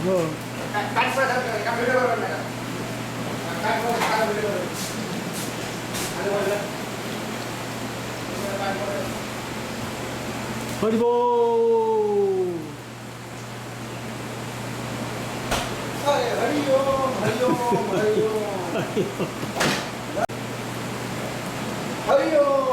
हो. Haribol. Hariom Hariom Hariom Hariom.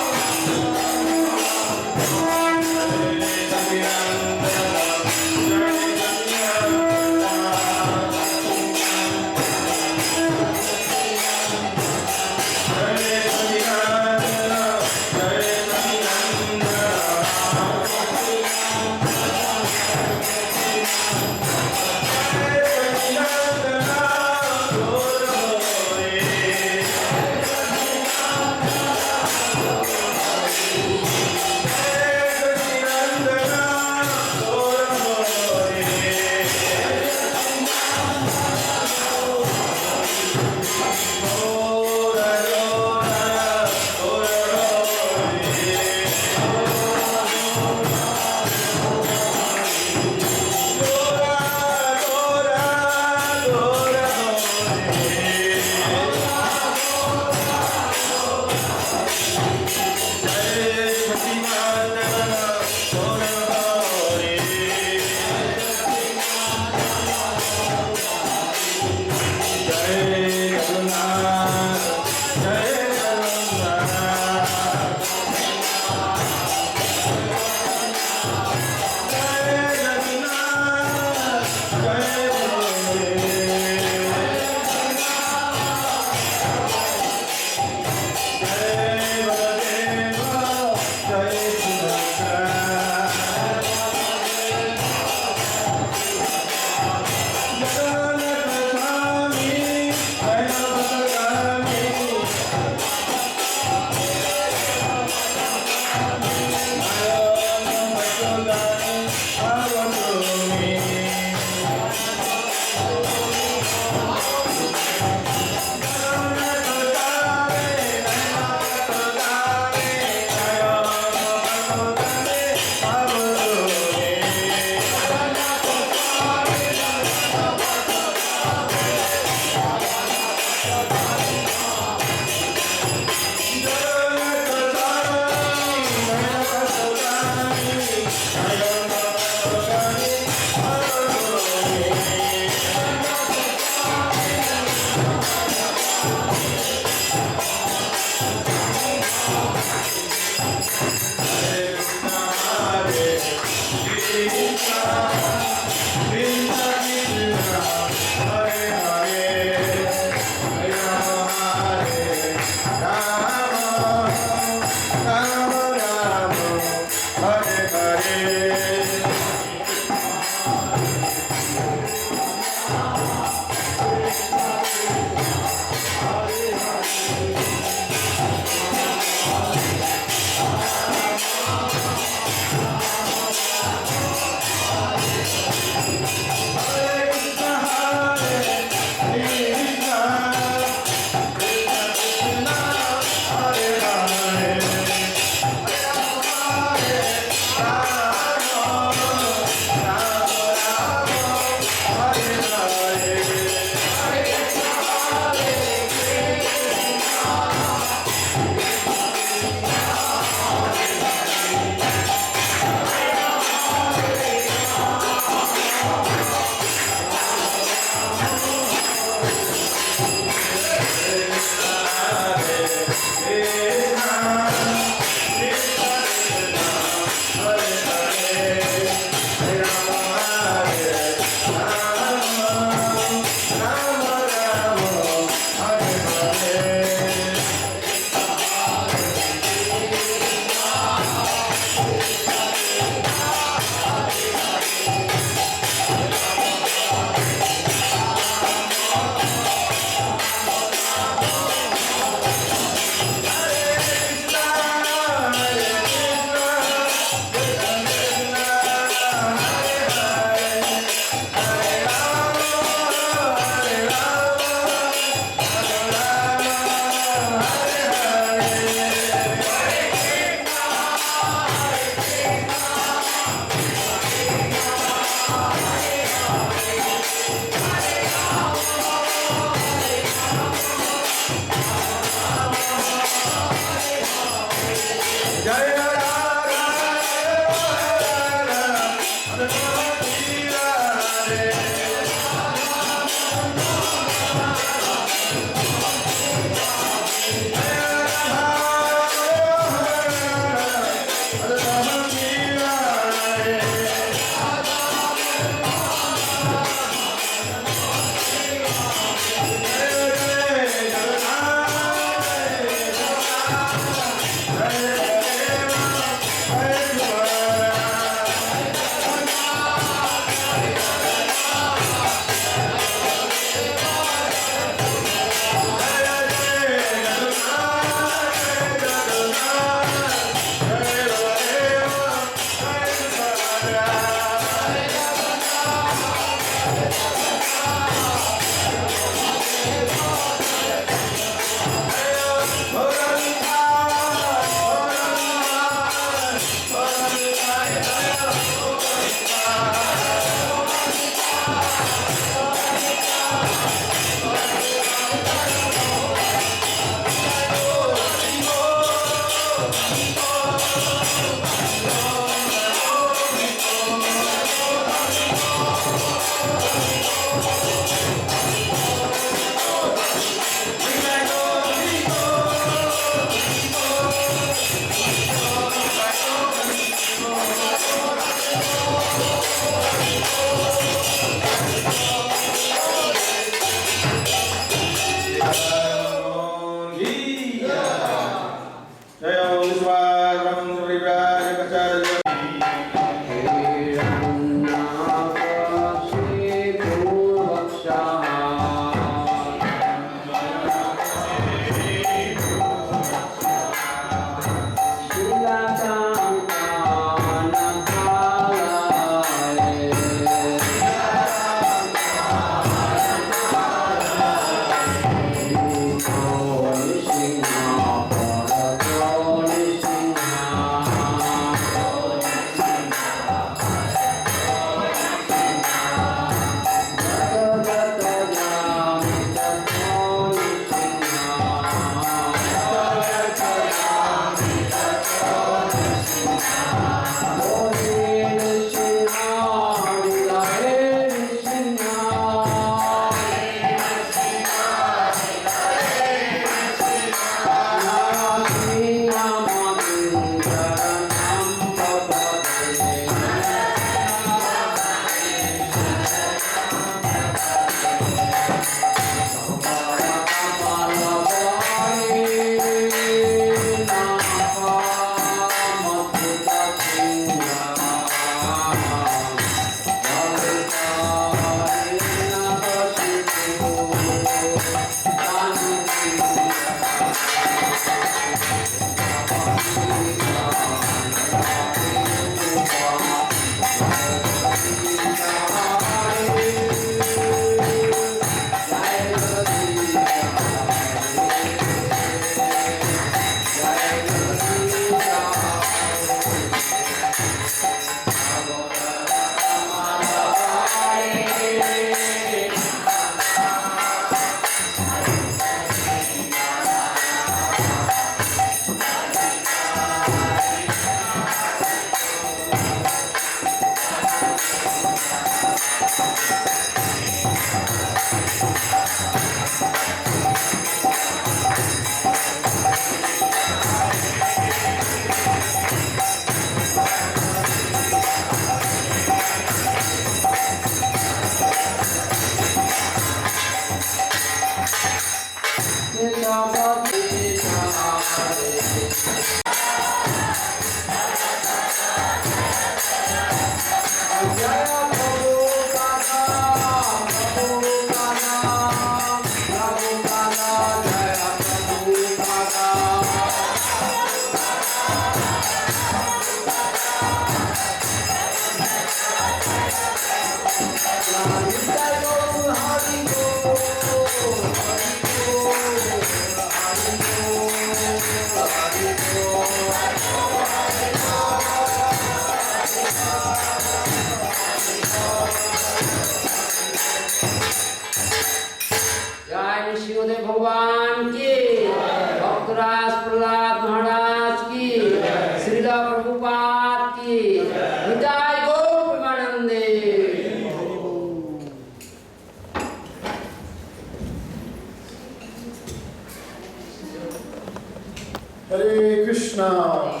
Hare Krishna,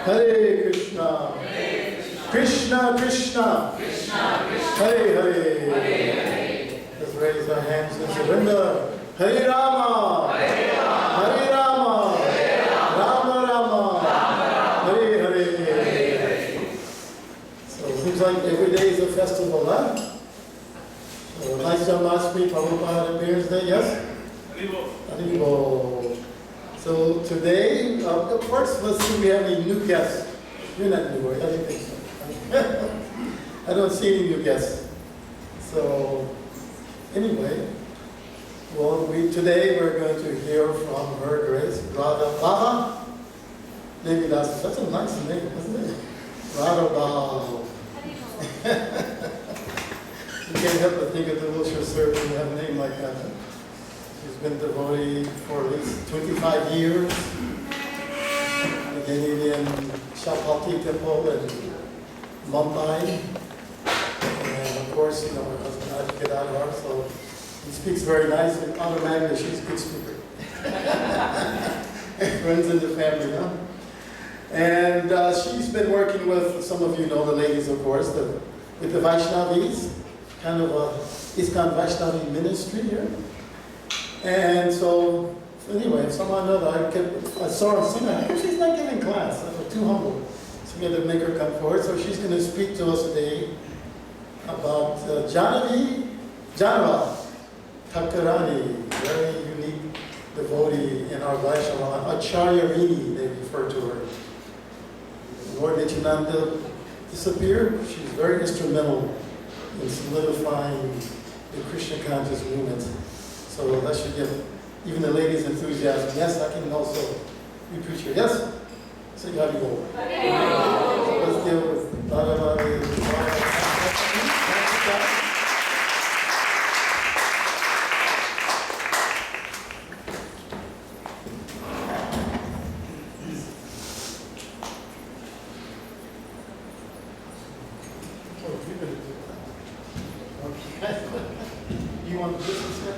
Hare Krishna, Krishna Krishna, Hare Hare. Let's raise our hands and surrender. Hare Rama, Hare Rama, Rama Rama, Hare Hare. So it seems like every day is a festival, huh? So nice Janmashtami, Prabhupada appears there, yes? Haribo. So today, first let's see if we have any new guests. You're not new, right? I don't think so. I don't see any new guests. So anyway, well, today we're going to hear from Her Grace Radhabhava, Devi dasi. That's a nice name, isn't it? Radhabhava. You can't help but think of the Wilshire service and have a name like that. She's been devotee for at least 25 years. Beginning in Chapati Temple in Mumbai. And of course, you know, her husband Ajit Adhar, so he speaks very nice, and automatically she's a good speaker. Runs in the family, huh? And she's been working with, some of you know the ladies, of course, with the Vaishnavis, kind of a Iskcon Vaishnavi ministry here. And so, anyway, somehow or another, I saw her sing. I think she's not giving class. I was too humble. So we had to make her come forward. So she's going to speak to us today about jAHNAVA, THAKURANI, very unique devotee in our Vaishnava, Acharya-rini, they refer to her. Lord NITYANANDA disappeared. She's very instrumental in solidifying the Krishna conscious movement. So that should give even the ladies enthusiasm. Yes, I can also be preacher. Yes? So you have to go. So let's deal with Radhabhava. You want this instead?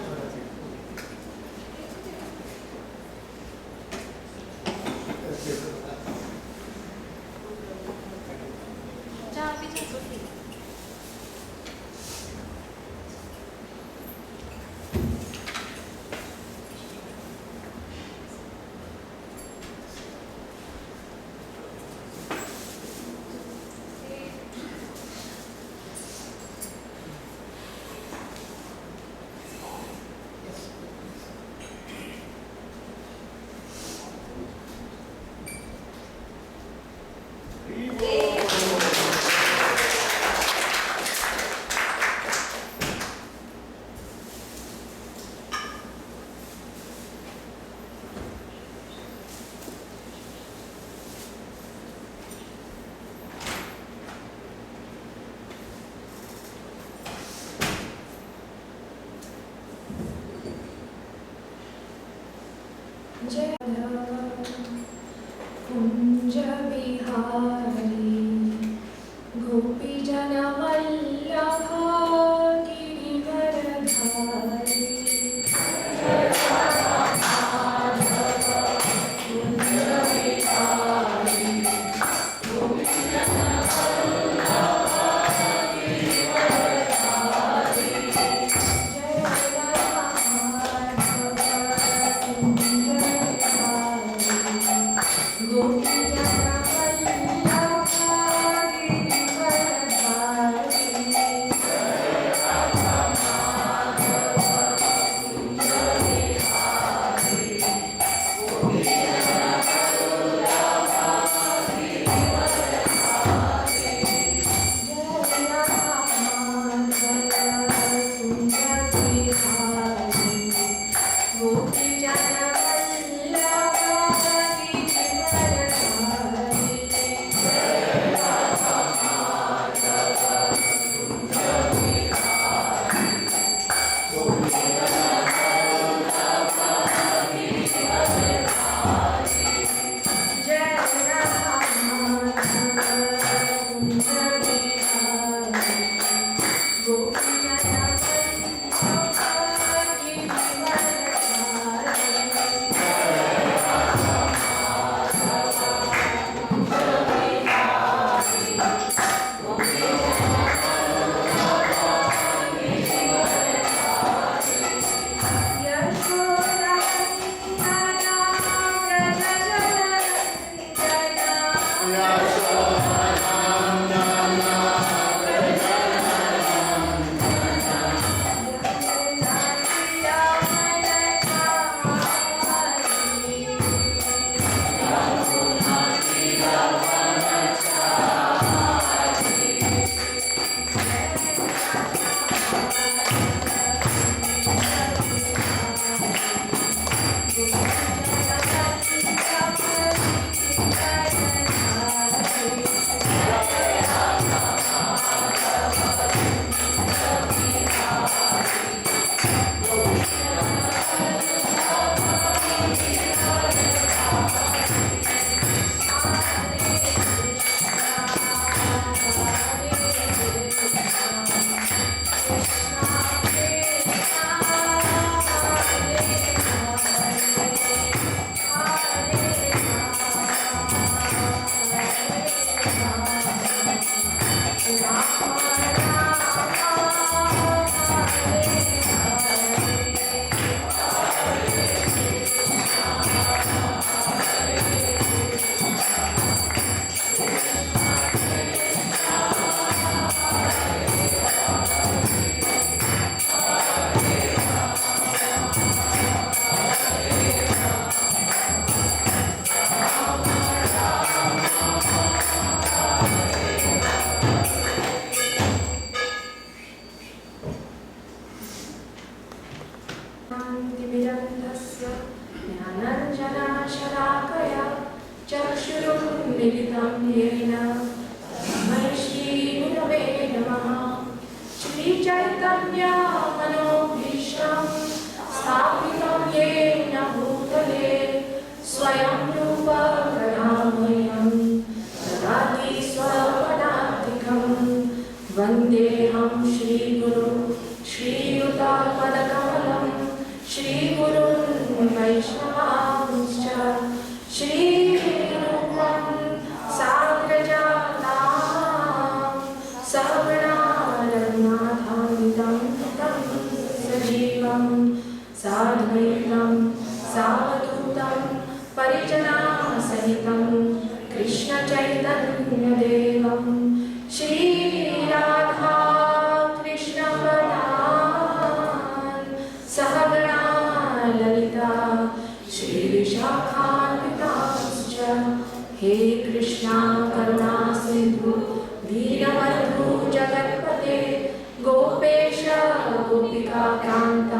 jAHNAVA kunja bihari gopi jana vallabha girivaradhari kunja bihari gopi jana vallabha girivaradhari Gopi jana vallabha चक्षुरुन्मिलितं येन तस्मै श्रीगुरवे नमः। श्रीचैतन्यमनोभीष्टं स्थापितं येन भूतले स्वयं रूप करुणामयं ददाति स्वपदान्तिकं। वन्देऽहं श्रीगुरुं श्रीयुतापदकमलं श्रीगुरुन् वैष्णवांश्च श्रीरूपं साग्रजातां सगुणा रघुनाथान्वितं तं सजीवं साद्वैतं सावधूतं परिजनासहितं कृष्णचैतन्यदेवं श्रीराधा कृष्णपदान् सहगणा ललिता श्रीविशाखान्वितांश्च। हे कृष्णा करुणा सिन्धु दीनबन्धु जगत्पते गोपेश गोपिकान्त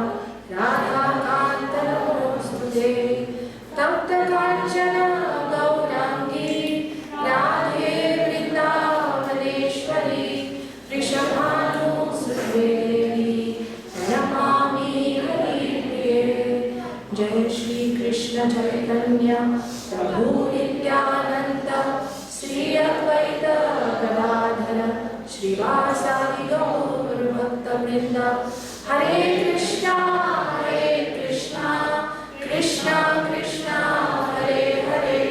राधाकान्त नमोऽस्तुते। तप्त काञ्चन गौराङ्गी राधे वृन्दावनेश्वरी वृषभानुसुते देवी प्रणमामि हरिप्रिये। जय श्री कृष्ण चैतन्य प्रभु नित्यानंद श्री अद्वैत गदाधर श्रीवासादि गौर भक्तवृंद। हरे कृष्णा कृष्णा कृष्णा हरे हरे,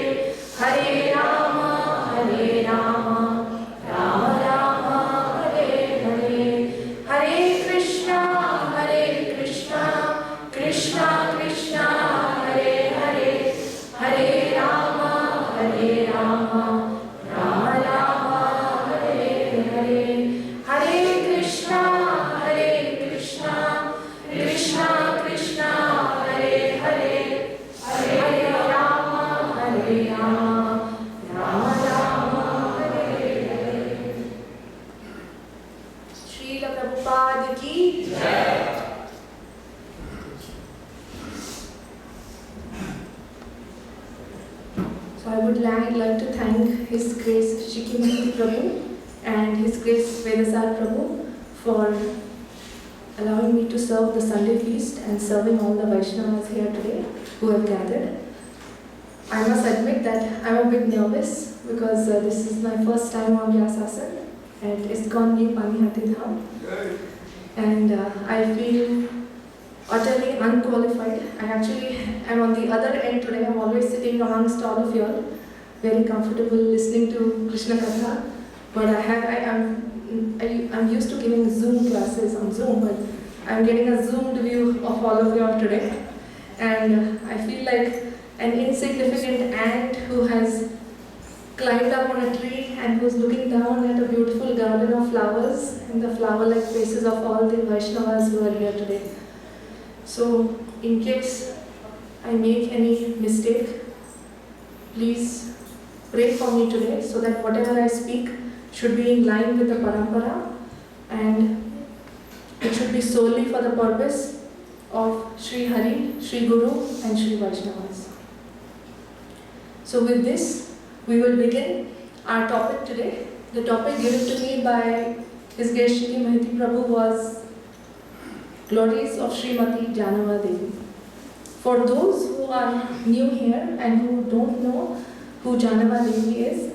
हरे राम राम राम हरे हरे। हरे कृष्णा कृष्णा कृष्णा हरे हरे, हरे राम राम राम हरे हरे। हरे कृष्णा कृष्णा कृष्णा हरे हरे, हरे राम राम राम हरे हरे। श्रील प्रभुपाद की जय। So I would like to thank His Grace Shikimati Prabhu and His Grace Vedasar Prabhu for allowing me to serve the Sunday feast and serving all the Vaishnavas here today who have gathered. I must admit that I'm a bit nervous because this is my first time on Vyasasana at Iskcon Panihati Dham, and I feel utterly unqualified. I actually am on the other end today. I'm always sitting amongst all of you all, very comfortable listening to Krishna Katha. But I'm used to giving Zoom classes on Zoom, but I'm getting a zoomed view of all of you all today. And I feel like an insignificant ant who has climbed up on a tree and who's looking down at a beautiful garden of flowers and the flower-like faces of all the Vaishnavas who are here today. So, in case I make any mistake, please pray for me today so that whatever I speak should be in line with the parampara and it should be solely for the purpose of Sri Hari, Sri Guru and Sri Vaishnavas. So with this, we will begin our topic today. The topic given to me by His Grace Shikimati Prabhu was Glories of Srimati jAHNAVA Devi. For those who are new here and who don't know who jAHNAVA Devi is,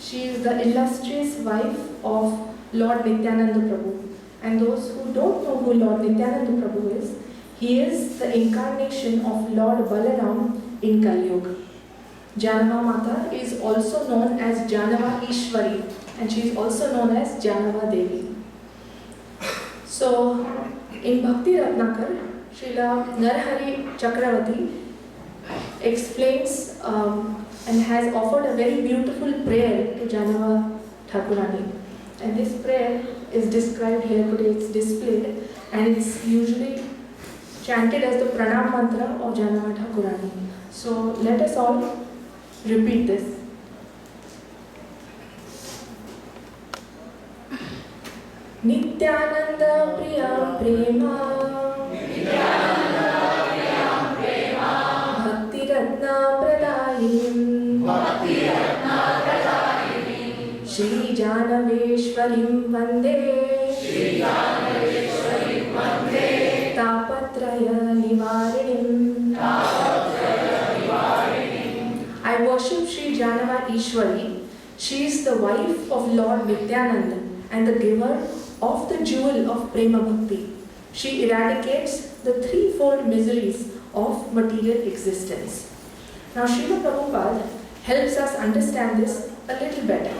she is the illustrious wife of Lord Nityananda Prabhu. And those who don't know who Lord Nityananda Prabhu is, he is the incarnation of Lord Balaram in Kali Yuga. jAHNAVA Mata is also known as jAHNAVA Ishwari and she is also known as jAHNAVA Devi. So, in Bhakti Ratnakar, Srila Narahari Chakravarti explains and has offered a very beautiful prayer to jAHNAVA Thakurani. And this prayer is described here today, it's displayed, and it's usually chanted as the pranam mantra of jAHNAVA Thakurani. So let us all repeat this. Nityananda Priya Prema Bhakti Ratna Pradayim Shri Janaveshwarim Vande, Tapatraya Nivarinim. I worship Shri Jhanava Ishwari. She is the wife of Lord Nityananda and the giver of the jewel of Prema Bhakti. She eradicates the threefold miseries of material existence. Now Srila Prabhupada helps us understand this a little better.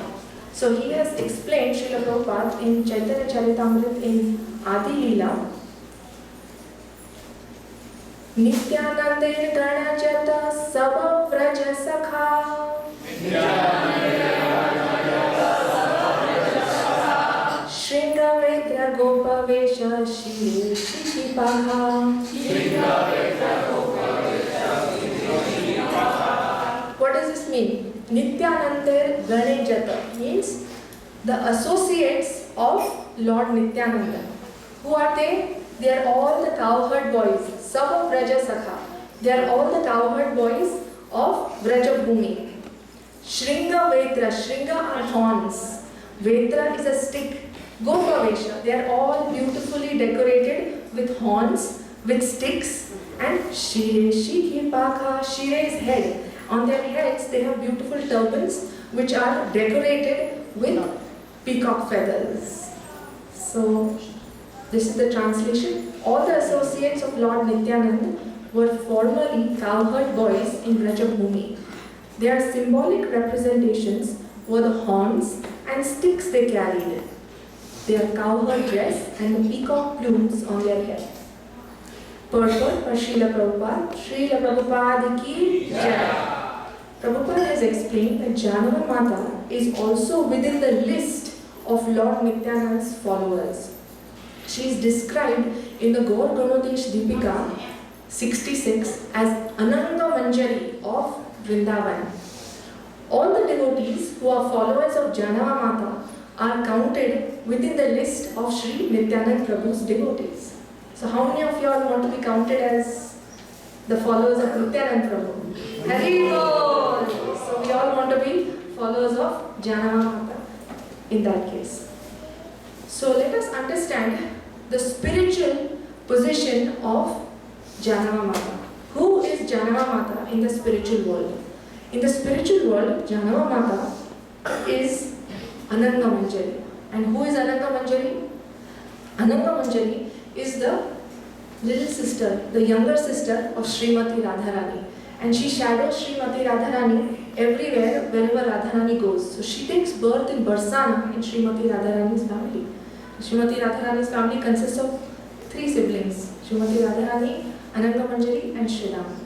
So he has explained, Srila Prabhupada, in Chaitanya Charitamrita in Adi Leela, Nityanande Ganajata Sava Vraja Sakha Shringavedra Gopavesha Shri Shikipaha. What does this mean? Nityananda Ganajata means the associates of Lord Nityananda. Who are they? They are all the cowherd boys. Sava Vraja Sakha. They are all the cowherd boys of Vraja Bhumi. Shringa Vedra. Shringa are horns. Vedra is a stick. Gopavesha. They are all beautifully decorated with horns, with sticks, and Shire Shikipaka. Shire is head. On their heads they have beautiful turbans which are decorated with peacock feathers. So this is the translation. All the associates of Lord Nityananda were formerly cowherd boys in Vrajabhumi. Their symbolic representations were the horns and sticks they carried, their cowherd dress and the peacock plumes on their head. Purport by Srila Prabhupada. Srila Prabhupada ki Jai. Prabhupada has explained that Jhanava Mata is also within the list of Lord Nityananda's followers. She is described in the Gaur Ganodesh Deepika 66 as Ananga Manjari of Vrindavan. All the devotees who are followers of Jhanava Mata are counted within the list of Sri Nityananda Prabhu's devotees. So how many of you all want to be counted as the followers of Nityananda Prabhu? Hari Bol! So we all want to be followers of Jhanava Mata in that case. So let us understand the spiritual position of Jhanava Mata. Who is Jhanava Mata in the spiritual world? In the spiritual world, Jhanava Mata is Ananga Manjari. And who is Ananga Manjari? Ananga Manjari is the little sister, the younger sister of Srimati Radharani. And she shadows Srimati Radharani everywhere wherever Radharani goes. So she takes birth in Barsana in Srimati Radharani's family. Srimati Radharani's family consists of 3 siblings, Srimati Radharani, Ananga Manjari and Shridam.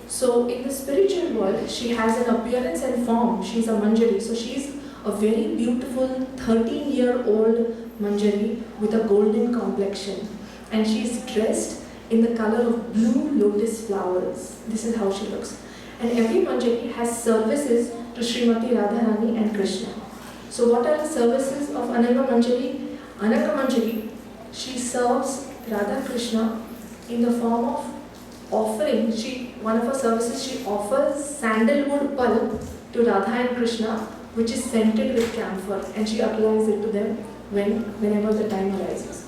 So in the spiritual world, she has an appearance and form. She is a Manjari. So she is a very beautiful 13-year-old Manjari with a golden complexion. And she is dressed in the color of blue lotus flowers. This is how she looks. And every Manjari has services to Srimati Radharani and Krishna. So what are the services of Ananga Manjari? Ananga Manjari, she serves Radha Krishna in the form of offering. One of her services, she offers sandalwood pulp to Radha and Krishna, which is scented with camphor, and she applies it to them whenever the time arises.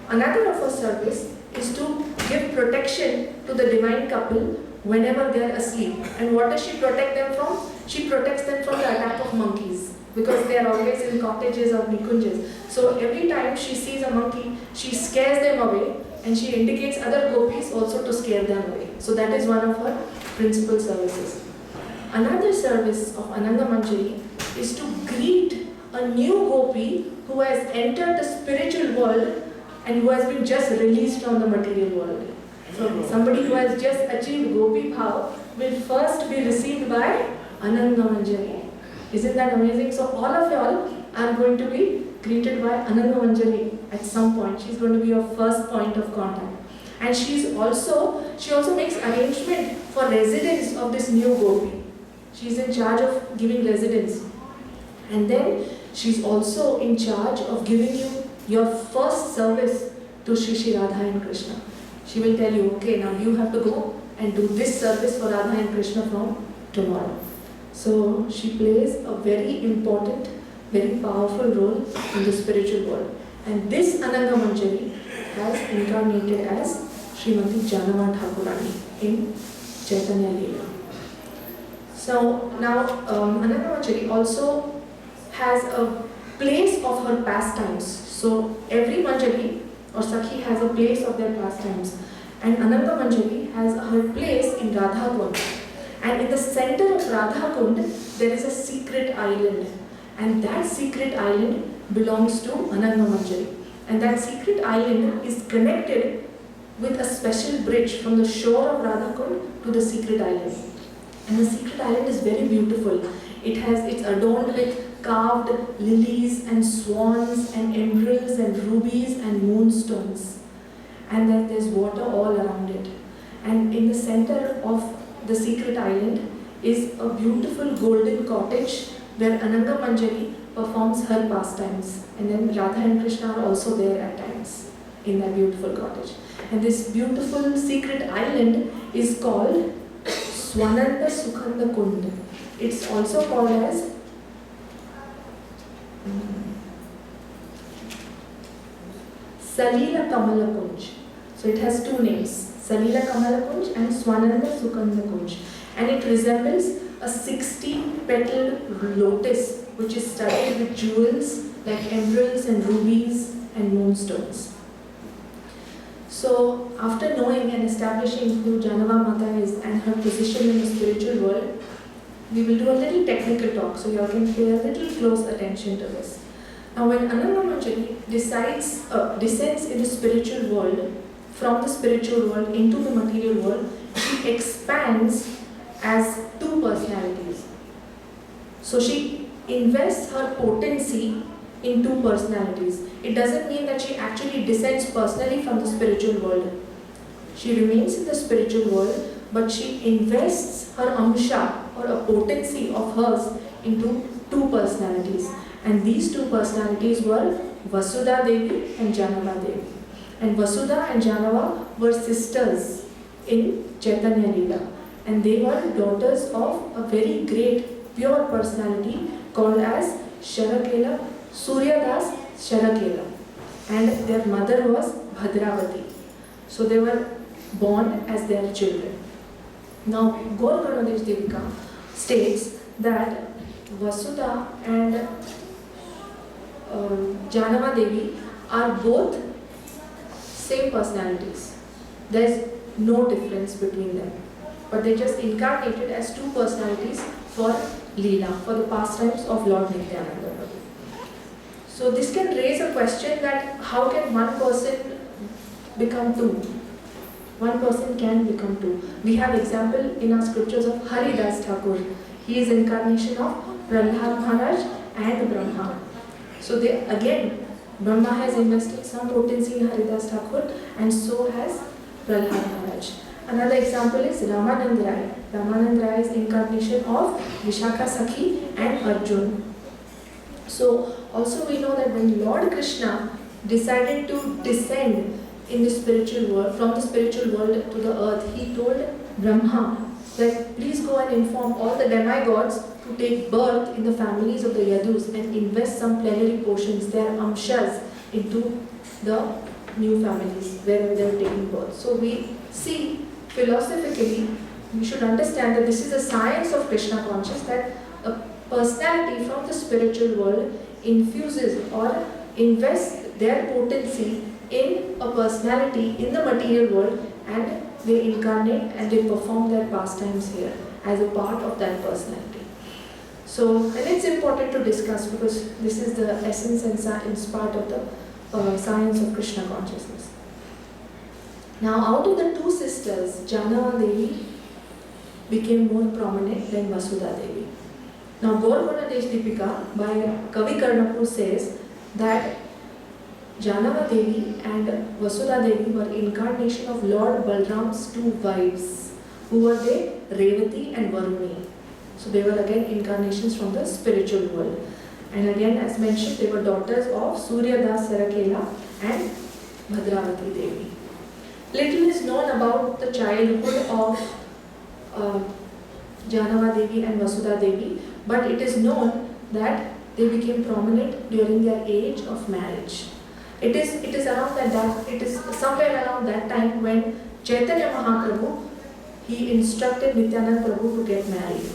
Another of her service is to give protection to the divine couple whenever they are asleep. And what does she protect them from? She protects them from the attack of monkeys, because they are always in cottages or nikunjas. So every time she sees a monkey, she scares them away, and she indicates other gopis also to scare them away. So that is one of her principal services. Another service of Ananga Manjari is to greet a new gopi who has entered the spiritual world and who has been just released from the material world. So somebody who has just achieved gopi bhav will first be received by Ananga Manjari. Isn't that amazing? So all of y'all are going to be greeted by Ananga Manjari at some point. She's going to be your first point of contact. And she also makes arrangement for residence of this new gopi. She's in charge of giving residence. And then she's also in charge of giving you your first service to Shri Radha and Krishna. She will tell you, okay, now you have to go and do this service for Radha and Krishna from tomorrow. So she plays a very important, very powerful role in the spiritual world. And this Ananga Manjari has incarnated as Srimati jAHNAVA Thakurani in Chaitanya Leela. So now Ananga Manjari also has a place of her pastimes. So every Manjari or Sakhi has a place of their pastimes. And Ananga Manjari has her place in Radhabhava. And in the center of Radhakund, there is a secret island. And that secret island belongs to Ananga Manjari. And that secret island is connected with a special bridge from the shore of Radhakund to the secret island. And the secret island is very beautiful. It's adorned with carved lilies and swans and emeralds and rubies and moonstones. And then there's water all around it. And in the center of the secret island is a beautiful golden cottage where Ananga Manjari performs her pastimes. And then Radha and Krishna are also there at times in that beautiful cottage. And this beautiful secret island is called Swananda Sukhanda Kund. It's also called as Salila Kamala Kunj. So it has two names, Salila Kamala Kunj and Swananda Sukhanda Kunj. And it resembles a 60-petaled lotus which is studded with jewels like emeralds and rubies and moonstones. So after knowing and establishing who jAHNAVA Mata is and her position in the spiritual world, we will do a little technical talk, so you all can pay a little close attention to this. Now when Ananga Manjari descends in the spiritual world, from the spiritual world into the material world, she expands as two personalities. So she invests her potency in two personalities. It doesn't mean that she actually descends personally from the spiritual world. She remains in the spiritual world, but she invests her amsha or a potency of hers into two personalities. And these two personalities were Vasudha Devi and jAHNAVA Devi. And Vasudha and jAHNAVA were sisters in Chaitanya Leela. And they were daughters of a very great pure personality called as Sharakela, Suryadas Sharakela. And their mother was Bhadravati. So they were born as their children. Now Gaur Ganadesh Devika states that Vasudha and jAHNAVA Devi are both same personalities. There's no difference between them. But they just incarnated as two personalities for Leela, for the pastimes of Lord Nityananda. So this can raise a question that how can one person become two? One person can become two. We have example in our scriptures of Haridas Thakur. He is incarnation of Prahlad Maharaj and Brahma. So they, again, Brahma has invested some potency in Haridas Thakur and so has Prahlad Maharaj. Another example is Ramanand Rai. Ramanand Rai is incarnation of Vishakha Sakhi and Arjun. So also we know that when Lord Krishna decided to descend in the spiritual world, from the spiritual world to the earth, he told Brahma that please go and inform all the demigods to take birth in the families of the Yadus and invest some plenary portions, their amshas, into the new families where they are taking birth. So we see philosophically, we should understand that this is a science of Krishna consciousness, that a personality from the spiritual world infuses or invests their potency in a personality in the material world, and they incarnate and they perform their pastimes here as a part of that personality. So, and it's important to discuss because this is the essence and science part of the science of Krishna consciousness. Now, out of the two sisters, jAHNAVA Devi became more prominent than Vasudha Devi. Now, Gaur Ganadesh Deepika by Kavi Karnapur says that jAHNAVA Devi and Vasudha Devi were incarnation of Lord Balram's two wives. Who were they? Revati and Varuni. So they were again incarnations from the spiritual world. And again, as mentioned, they were daughters of Suryadas Sarakela and Bhadravati Devi. Little is known about the childhood of jAHNAVA Devi and Vasudha Devi, but it is known that they became prominent during their age of marriage. It is somewhere around that time when Chaitanya Mahaprabhu, he instructed Nityananda Prabhu to get married.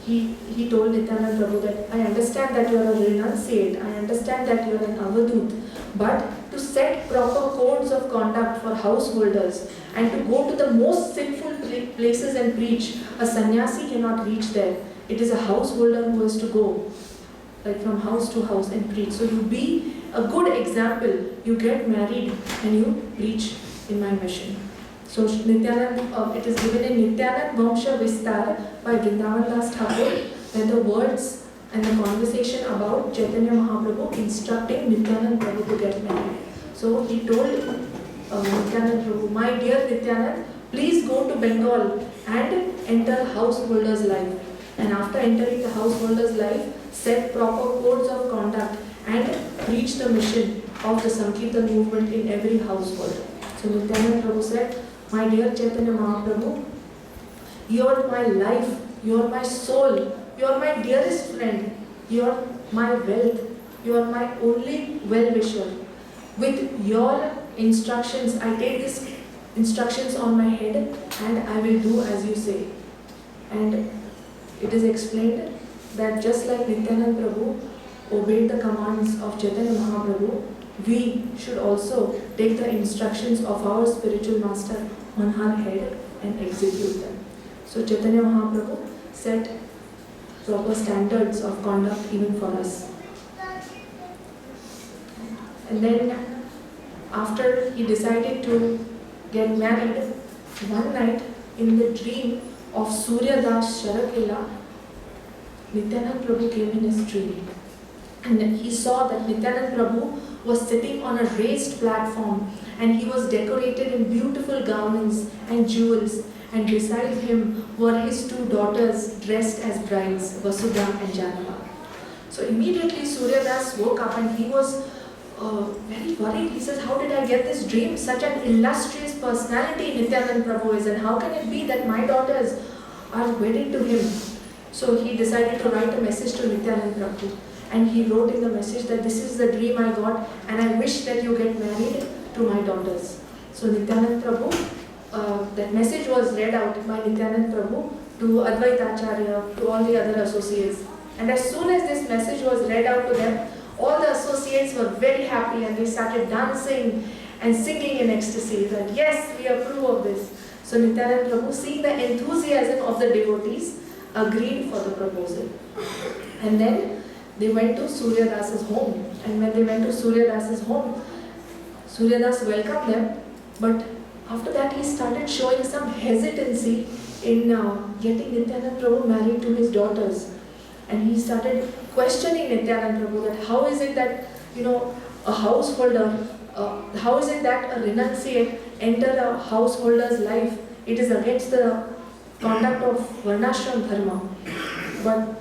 He told Nityananda Prabhu that I understand that you are a renunciate, I understand that you are an avadut, but to set proper codes of conduct for householders and to go to the most sinful places and preach, a sannyasi cannot reach there. It is a householder who has to go, like from house to house and preach. So you be a good example. You get married and you preach in my mission. So Nityanand, it is given in Nityanand Vamsha Vistar by Vrindavan Das Thakur, where the words and the conversation about Chaitanya Mahaprabhu instructing Nityanand Prabhu to get married. So he told Nityanand Prabhu, my dear Nityanand, please go to Bengal and enter householder's life. And after entering the householder's life, set proper codes of conduct and preach the mission of the Sankirtan movement in every household. So Nityananda Prabhu said, my dear Chaitanya Mahaprabhu, you are my life, you are my soul, you are my dearest friend, you are my wealth, you are my only well-wisher. With your instructions, I take these instructions on my head and I will do as you say. And it is explained that just like Nityananda Prabhu obeyed the commands of Chaitanya Mahaprabhu, we should also take the instructions of our spiritual master on our head and execute them. So Chaitanya Mahaprabhu set proper standards of conduct even for us. And then after he decided to get married, one night in the dream of Surya Das Sharakela, Nityananda Prabhu came in his dream. And he saw that Nityananda Prabhu was sitting on a raised platform and he was decorated in beautiful garments and jewels, and beside him were his two daughters dressed as brides, Vasudha and jAHNAVA. So immediately Surya Das woke up and he was very worried. He says, how did I get this dream? Such an illustrious personality Nityananda Prabhu is, and how can it be that my daughters are wedded to him? So he decided to write a message to Nityananda Prabhu. And he wrote in the message that this is the dream I got and I wish that you get married to my daughters. So Nityananda Prabhu, that message was read out by Nityananda Prabhu to Advaita Acharya, to all the other associates. And as soon as this message was read out to them, all the associates were very happy and they started dancing and singing in ecstasy that yes, we approve of this. So Nityananda Prabhu, seeing the enthusiasm of the devotees, agreed for the proposal. And then they went to Surya Das's home. And when they went to Surya Das's home, Surya Das welcomed them. But after that, he started showing some hesitancy in getting Nityananda Prabhu married to his daughters. And he started questioning Nityananda Prabhu that how is it that, a householder, how is it that a renunciate enter a householder's life? It is against the conduct of Varnashram Dharma. But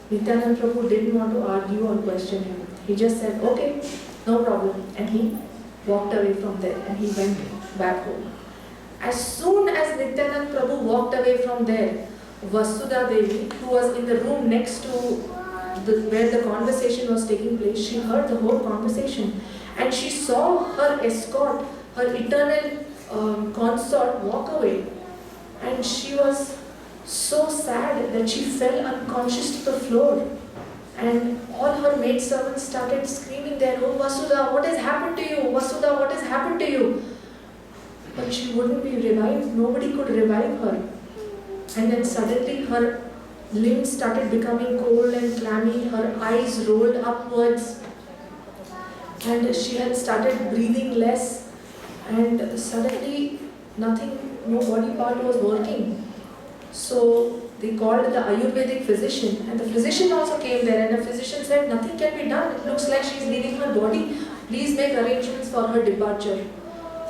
Nityananda Prabhu didn't want to argue or question him. He just said, okay, no problem. And he walked away from there and he went back home. As soon as Nityananda Prabhu walked away from there, Vasudha Devi, who was in the room next to where the conversation was taking place, she heard the whole conversation. And she saw her escort, her eternal consort walk away. And she was so sad that she fell unconscious to the floor. And all her maidservants started screaming there, oh Vasudha, what has happened to you? Vasudha, what has happened to you? But she wouldn't be revived. Nobody could revive her. And then suddenly her limbs started becoming cold and clammy. Her eyes rolled upwards. And she had started breathing less. And suddenly nothing, no body part was working. So they called the Ayurvedic physician, and the physician also came there, and the physician said, nothing can be done. It looks like she is leaving her body. Please make arrangements for her departure.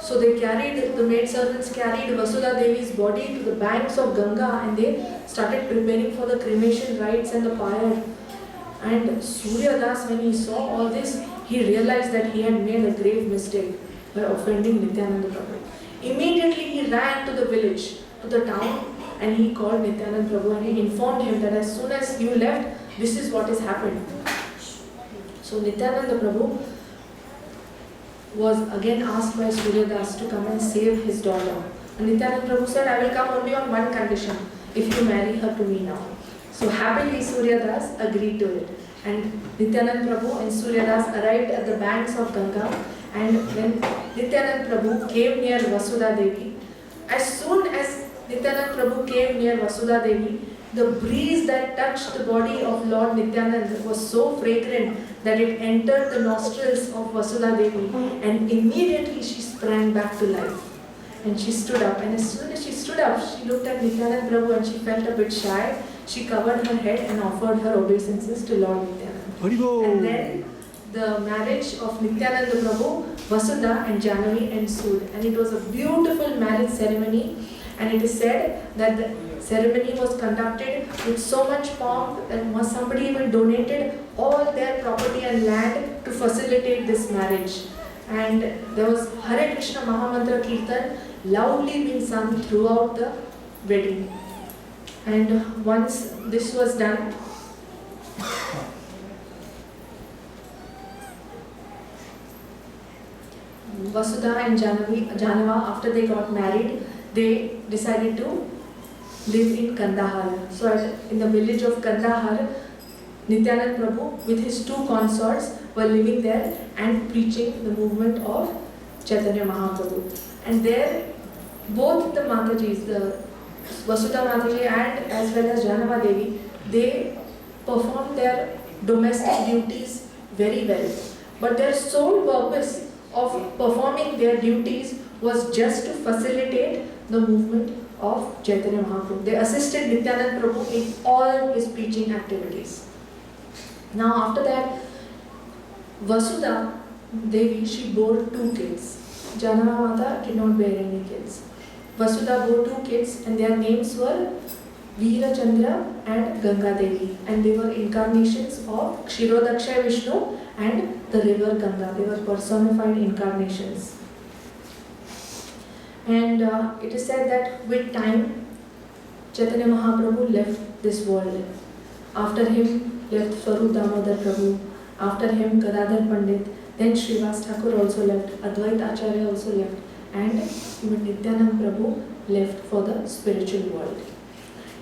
So they carried, the maidservants carried Vasudha Devi's body to the banks of Ganga, and they started preparing for the cremation rites and the pyre. And Surya Das, when he saw all this, he realized that he had made a grave mistake by offending Nityananda Prabhu. Immediately he ran to the village, to the town, and he called Nityananda Prabhu and he informed him that as soon as you left, this is what has happened. So Nityananda Prabhu was again asked by Surya Das to come and save his daughter. And Nityananda Prabhu said, I will come only on one condition, if you marry her to me now. So happily Surya Das agreed to it. And Nityananda Prabhu and Surya Das arrived at the banks of Ganga, and when Nityananda Prabhu came near Vasudha Devi, as soon as Nityananda Prabhu came near Vasudha Devi, the breeze that touched the body of Lord Nityananda was so fragrant that it entered the nostrils of Vasudha Devi, and immediately she sprang back to life. And she stood up, and as soon as she stood up, she looked at Nityananda Prabhu and she felt a bit shy. She covered her head and offered her obeisances to Lord Nityananda. And then the marriage of Nityananda Prabhu, Vasudha and Jahnavi ensued. And it was a beautiful marriage ceremony. And it is said that the ceremony was conducted with so much pomp that somebody even donated all their property and land to facilitate this marriage. And there was Hare Krishna Mahamantra Kirtan loudly being sung throughout the wedding. And once this was done, Vasudha and Jahnava, after they got married, they decided to live in Kandahar. So in the village of Kandahar, Nityananda Prabhu with his two consorts were living there and preaching the movement of Chaitanya Mahaprabhu. And there, both the Matajis, the Vasudha Mataji and as well as Jahnava Devi, they performed their domestic duties very well. But their sole purpose of performing their duties was just to facilitate the movement of Chaitanya Mahaprabhu. They assisted Nityananda Prabhu in all his preaching activities. Now after that, Vasudha Devi, she bore two kids. Jahnava Mata did not bear any kids. Vasudha bore two kids and their names were Veera Chandra and Ganga Devi, and they were incarnations of Kshirodakshay Vishnu and the river Ganga. They were personified incarnations. And it is said that with time, Chaitanya Mahaprabhu left this world. After him left Swarup Damodar Prabhu, after him Gadadhar Pandit, then Srivas Thakur also left, Advait Acharya also left, and even Nityananda Prabhu left for the spiritual world.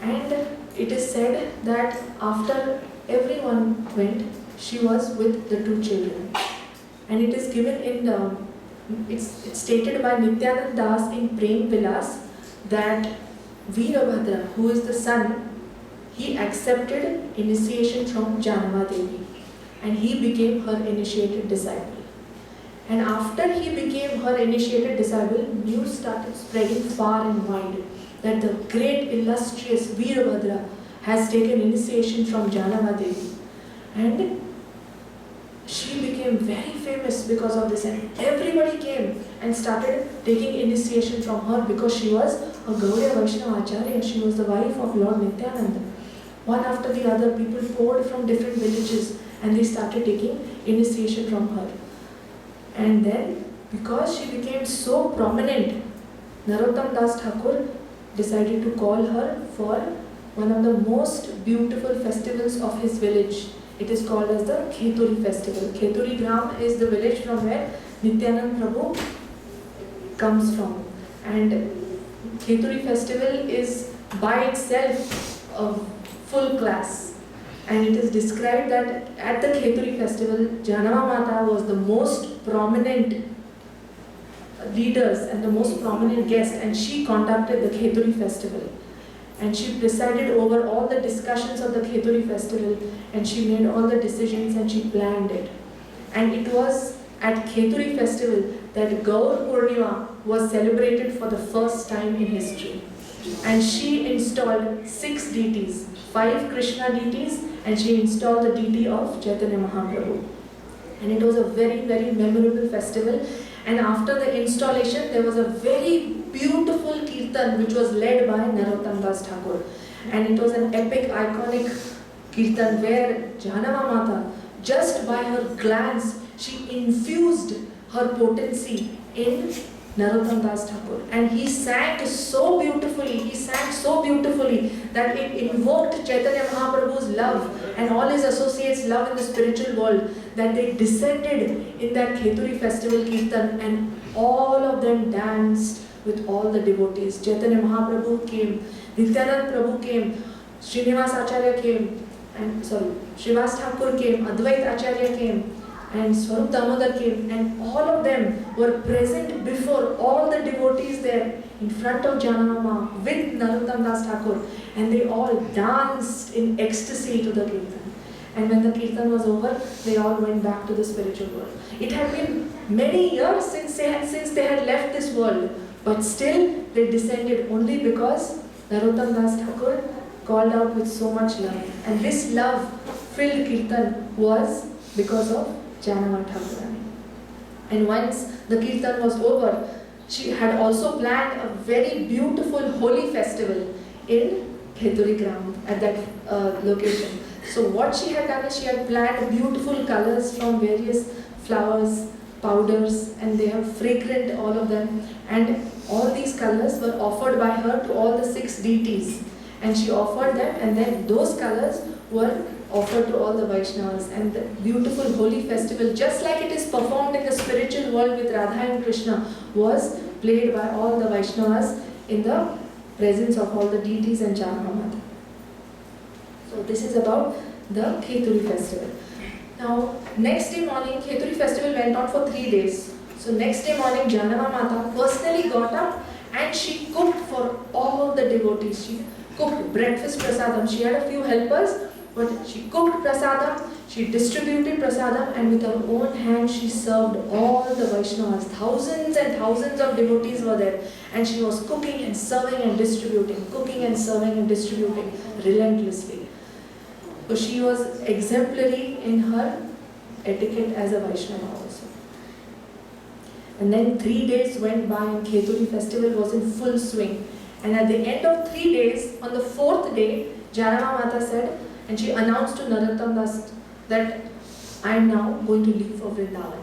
And it is said that after everyone went, she was with the two children. And it is given in the, it's stated by Nityananda Das in Prem Vilas that Veerabhadra, who is the son, he accepted initiation from Jahnava Devi and he became her initiated disciple. And after he became her initiated disciple, news started spreading far and wide that the great illustrious Veerabhadra has taken initiation from Jahnava Devi. And she became very famous because of this, and everybody came and started taking initiation from her because she was a Gaudiya Vaishnava Acharya. She was the wife of Lord Nityananda. One after the other, people poured from different villages and they started taking initiation from her. And then, because she became so prominent, Narottam Das Thakur decided to call her for one of the most beautiful festivals of his village. It is called as the Kheturi festival. Kheturi Gram is the village from where Nityananda Prabhu comes from. And Kheturi festival is by itself a full class. And it is described that at the Kheturi festival, Jahnava Mata was the most prominent leaders and the most prominent guest, and she conducted the Kheturi festival. And she presided over all the discussions of the Kheturi festival, and she made all the decisions and she planned it. And it was at Kheturi festival that Gaur Purnima was celebrated for the first time in history. And she installed 6 deities, 5 Krishna deities, and she installed the deity of Chaitanya Mahaprabhu. And it was a very, very memorable festival. And after the installation, there was a very beautiful kirtan which was led by Narottam Das Thakur. And it was an epic, iconic kirtan where Jahnava Mata, just by her glance, she infused her potency in Narottam Das Thakur. And he sang so beautifully, that it invoked Chaitanya Mahaprabhu's love and all his associates' love in the spiritual world, that they descended in that Kheturi festival Kirtan and all of them danced with all the devotees. Chaitanya Mahaprabhu came, Nityananda Prabhu came, Srinivas Acharya came, Srivas Thakur came, Advait Acharya came, and Swarup Damodar came, and all of them were present before all the devotees there in front of jAHNAVA with Narottam Das Thakur, and they all danced in ecstasy to the Kirtan. And when the Kirtan was over, they all went back to the spiritual world. It had been many years since they had left this world, but still they descended only because Narottam Das Thakur called out with so much love. And this love-filled Kirtan was because of jAHNAVA Thakurani. And once the Kirtan was over, she had also planned a very beautiful holy festival in Kheturi Gram at that location. So what she had done is she had planned beautiful colors from various flowers, powders, and they have fragrant, all of them. And all these colors were offered by her to all the 6 deities. And she offered them, and then those colors were offered to all the Vaishnavas. And the beautiful holy festival, just like it is performed in the spiritual world with Radha and Krishna, was played by all the Vaishnavas in the presence of all the deities and jAHNAVA Mata. So this is about the Kheturi festival. Now, next day morning, Kheturi festival went on for 3 days. So next day morning, jAHNAVA Mata personally got up and she cooked for all the devotees. She cooked breakfast prasadam. She had a few helpers, but she cooked prasadam, she distributed prasadam, and with her own hand she served all the Vaishnavas. Thousands and thousands of devotees were there, and she was cooking and serving and distributing, relentlessly. So she was exemplary in her etiquette as a Vaishnava also. And then 3 days went by and Kheturi festival was in full swing. And at the end of 3 days, on the 4th day, jAHNAVA Mata said, and she announced to Narottam Das that I am now going to leave for Vrindavan.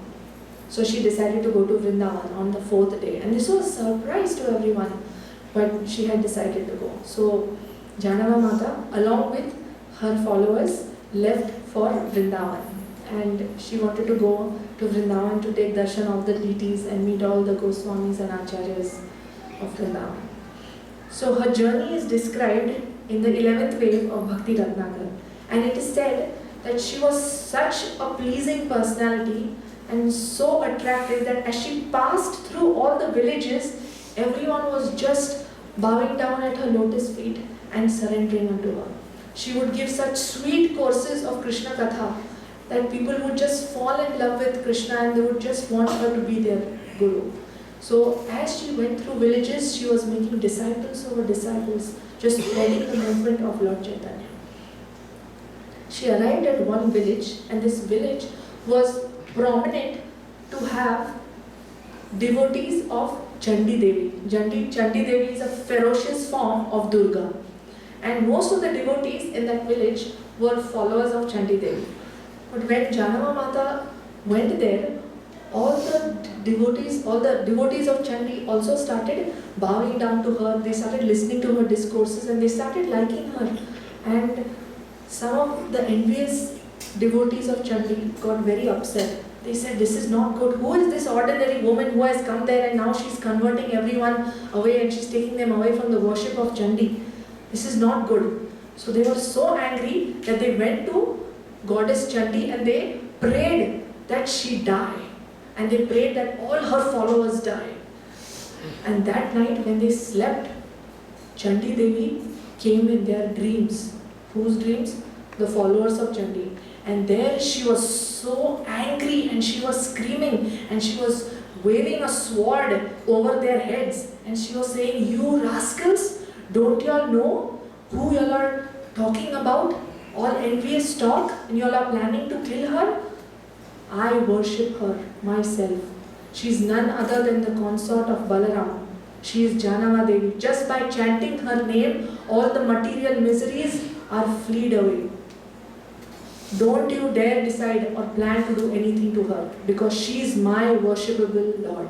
So she decided to go to Vrindavan on the 4th day. And this was a surprise to everyone, but she had decided to go. So jAHNAVA Mata, along with her followers, left for Vrindavan. And she wanted to go to Vrindavan to take darshan of the deities and meet all the Goswamis and Acharyas of Vrindavan. So her journey is described in the 11th wave of Bhakti Ratnakar. And it is said that she was such a pleasing personality and so attractive that as she passed through all the villages, everyone was just bowing down at her lotus feet and surrendering unto her. She would give such sweet courses of Krishna Katha that people would just fall in love with Krishna and they would just want her to be their guru. So as she went through villages, she was making disciples over disciples, just spreading the movement of Lord Chaitanya. She arrived at one village, and this village was prominent to have devotees of Chandi Devi. Chandi Devi is a ferocious form of Durga. And most of the devotees in that village were followers of Chandi Devi. But when jAHNAVA Mata went there, all the devotees of Chandi also started bowing down to her. They started listening to her discourses and they started liking her. And some of the envious devotees of Chandi got very upset. They said, this is not good. Who is this ordinary woman who has come there and now she's converting everyone away and she's taking them away from the worship of Chandi? This is not good. So they were so angry that they went to Goddess Chandi and they prayed that she die. And they prayed that all her followers die. And that night when they slept, Chandi Devi came in their dreams. Whose dreams? The followers of Chandi. And there she was so angry and she was screaming and she was waving a sword over their heads. And she was saying, you rascals, don't y'all know who y'all are talking about? All envious talk, and y'all are planning to kill her? I worship her myself. She is none other than the consort of Balaram. She is jAHNAVA Devi. Just by chanting her name, all the material miseries are fleed away. Don't you dare decide or plan to do anything to her, because she is my worshipable Lord.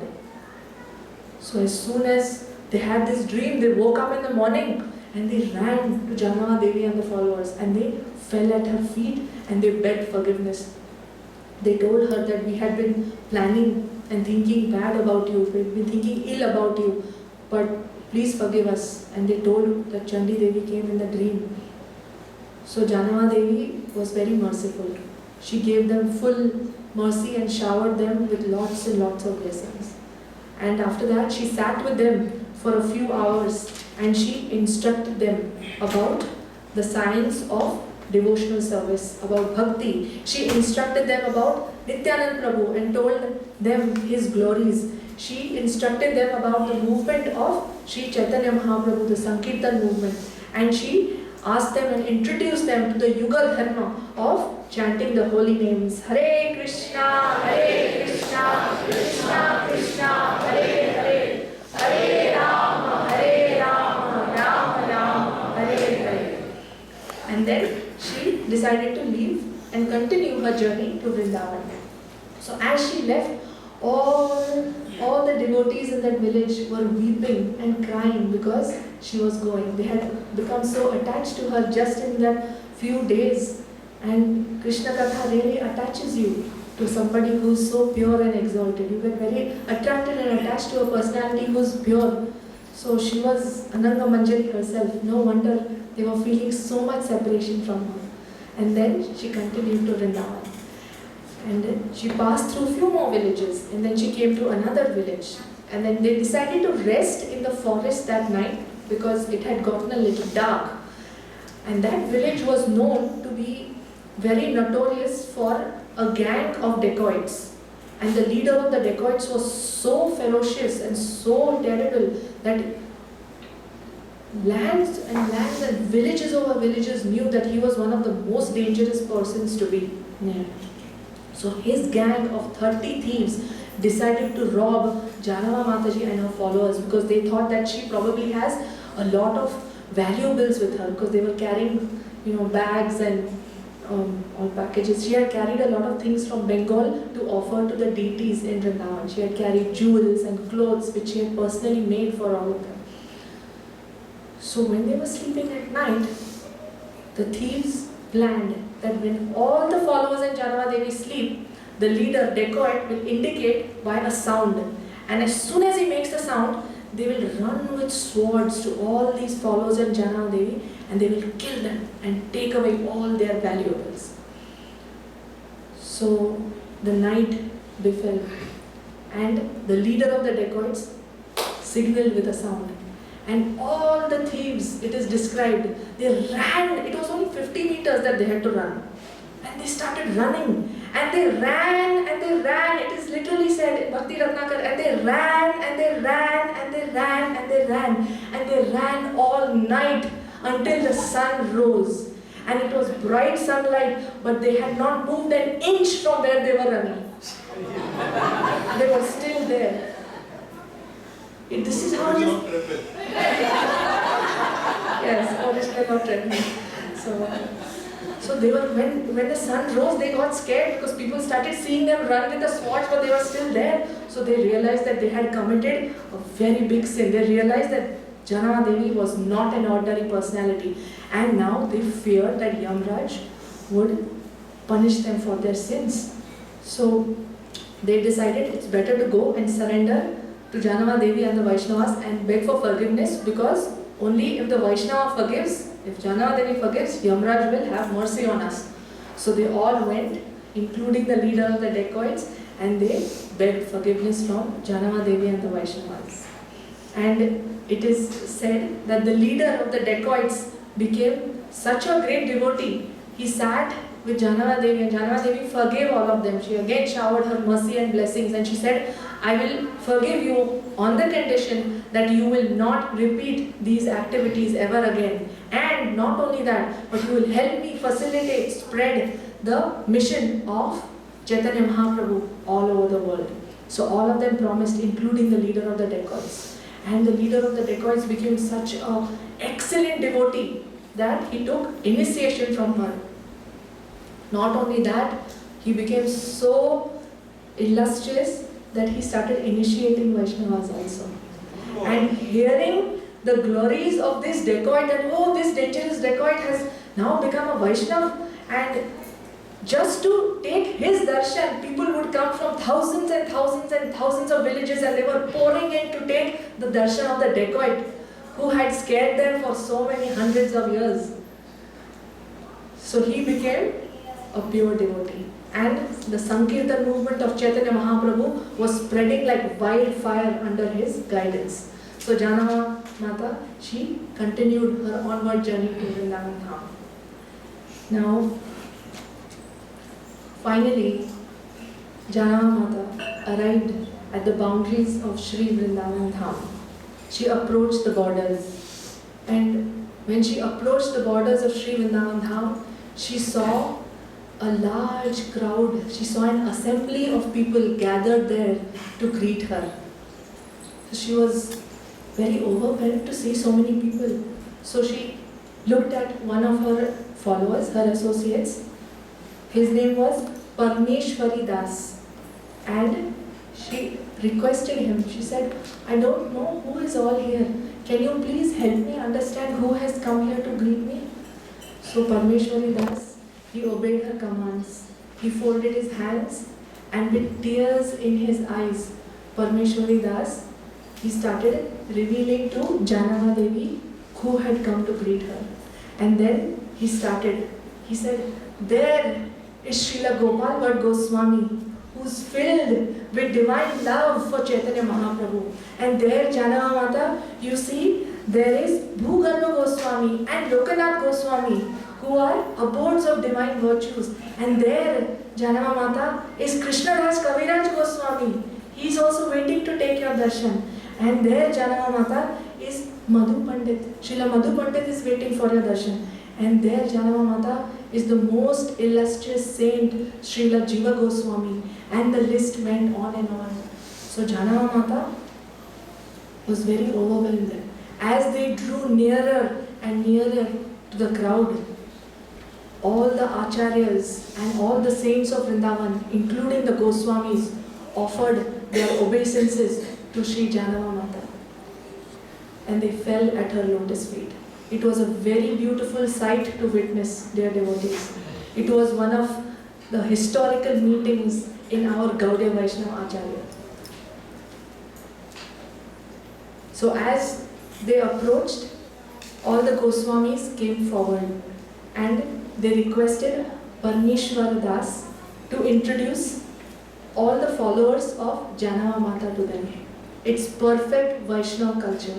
So as soon as they had this dream, they woke up in the morning and they ran to jAHNAVA Devi and the followers and they fell at her feet and they begged forgiveness. They told her that we had been planning and thinking bad about you, we've been thinking ill about you, but please forgive us. And they told that Chandi Devi came in the dream. So jAHNAVA Devi was very merciful. She gave them full mercy and showered them with lots and lots of blessings. And after that, she sat with them for a few hours and she instructed them about the science of devotional service, about bhakti. She instructed them about Nityananda Prabhu and told them his glories. She instructed them about the movement of Sri Chaitanya Mahaprabhu, the Sankirtan movement. And she asked them and introduced them to the Yuga Dharma of chanting the holy names. Hare Krishna, Krishna Krishna, Hare Hare, Hare Rama, Rama Rama, Hare Hare. And then she decided to leave and continue her journey to Vrindavan. So as she left, all the devotees in that village were weeping and crying because she was going. They had become so attached to her just in that few days. And Krishna Katha really attaches you to somebody who's so pure and exalted. You get very attracted and attached to a personality who's pure. So she was Ananga Manjari herself. No wonder they were feeling so much separation from her. And then she continued to Vrindavan. And then she passed through a few more villages. And then she came to another village. And then they decided to rest in the forest that night because it had gotten a little dark. And that village was known to be very notorious for a gang of dacoits. And the leader of the dacoits was so ferocious and so terrible that lands and villages over villages knew that he was one of the most dangerous persons to be near. So his gang of 30 thieves decided to rob jAHNAVA Mataji and her followers because they thought that she probably has a lot of valuables with her because they were carrying, bags and all packages. She had carried a lot of things from Bengal to offer to the deities in Vrindavan. She had carried jewels and clothes which she had personally made for all of them. So when they were sleeping at night, the thieves planned that when all the followers in jAHNAVA Devi sleep, the leader, dacoit, will indicate by a sound. And as soon as he makes the sound, they will run with swords to all these followers in jAHNAVA Devi and they will kill them and take away all their valuables. So the night befell and the leader of the dacoits signaled with a sound. And all the thieves, it is described, they ran. It was only 50 meters that they had to run. And they started running. And they ran and they ran. It is literally said in Bhakti Ratnakar. And they ran and they ran and they ran and they ran. And they ran all night until the sun rose. And it was bright sunlight, but they had not moved an inch from where they were running. They were still there. This is how yes, original of treadmill. So they were when the sun rose, they got scared because people started seeing them run with the swords, but they were still there. So they realized that they had committed a very big sin. They realized that jAHNAVA Devi was not an ordinary personality, and now they feared that Yamraj would punish them for their sins. So they decided it's better to go and surrender to jAHNAVA Devi and the Vaishnavas and beg for forgiveness, because only if the Vaishnava forgives, if jAHNAVA Devi forgives, Yamraj will have mercy on us. So they all went, including the leader of the dacoits, and they begged forgiveness from jAHNAVA Devi and the Vaishnavas. And it is said that the leader of the dacoits became such a great devotee. He sat with jAHNAVA Devi and jAHNAVA Devi forgave all of them. She again showered her mercy and blessings and she said, I will forgive you on the condition that you will not repeat these activities ever again. And not only that, but you will help me facilitate, spread the mission of Chaitanya Mahaprabhu all over the world. So all of them promised, including the leader of the dacoits. And the leader of the dacoits became such an excellent devotee that he took initiation from her. Not only that, he became so illustrious that he started initiating Vaishnavas also. And hearing the glories of this dacoit, that oh, this dangerous dacoit has now become a Vaishnav, and just to take his darshan, people would come from thousands and thousands and thousands of villages, and they were pouring in to take the darshan of the dacoit who had scared them for so many hundreds of years. So he became a pure devotee. And the Sankirtan movement of Chaitanya Mahaprabhu was spreading like wildfire under his guidance. So JAHNAVA Mata, she continued her onward journey to Vrindavan Dham. Now, finally, JAHNAVA Mata arrived at the boundaries of Sri Vrindavan Dham. She approached the borders. And when she approached the borders of Sri Vrindavan Dham, she saw a large crowd. She saw an assembly of people gathered there to greet her. So she was very overwhelmed to see so many people. So she looked at one of her followers, her associates. His name was Parmeshwari Das. And she requested him. She said, I don't know who is all here. Can you please help me understand who has come here to greet me? So Parmeshwari Das, he obeyed her commands. He folded his hands, and with tears in his eyes, Parmeshwari Das, he started revealing to JAHNAVA Devi who had come to greet her. And then he said, there is Srila Gopal Bhatt Goswami, who's filled with divine love for Chaitanya Mahaprabhu. And there, JAHNAVA Mata, you see, there is Bhugarva Goswami and Lokanath Goswami, who are abodes of divine virtues. And there, JAHNAVA Mata, is Krishnadas Kaviraj Goswami. He is also waiting to take your darshan. And there, JAHNAVA Mata, is Madhu Pandit. Srila Madhu Pandit is waiting for your darshan. And there, JAHNAVA Mata, is the most illustrious saint, Srila Jiva Goswami. And the list went on and on. So JAHNAVA Mata was very overwhelmed. As they drew nearer and nearer to the crowd, all the acharyas and all the saints of Vrindavan, including the Goswamis, offered their obeisances to Sri JAHNAVA Mata. And they fell at her lotus feet. It was a very beautiful sight to witness, dear devotees. It was one of the historical meetings in our Gaudiya Vaishnava Acharya. So as they approached, all the Goswamis came forward and they requested Parmeshwar Das to introduce all the followers of JAHNAVA Mata to them. It's perfect Vaishnava culture.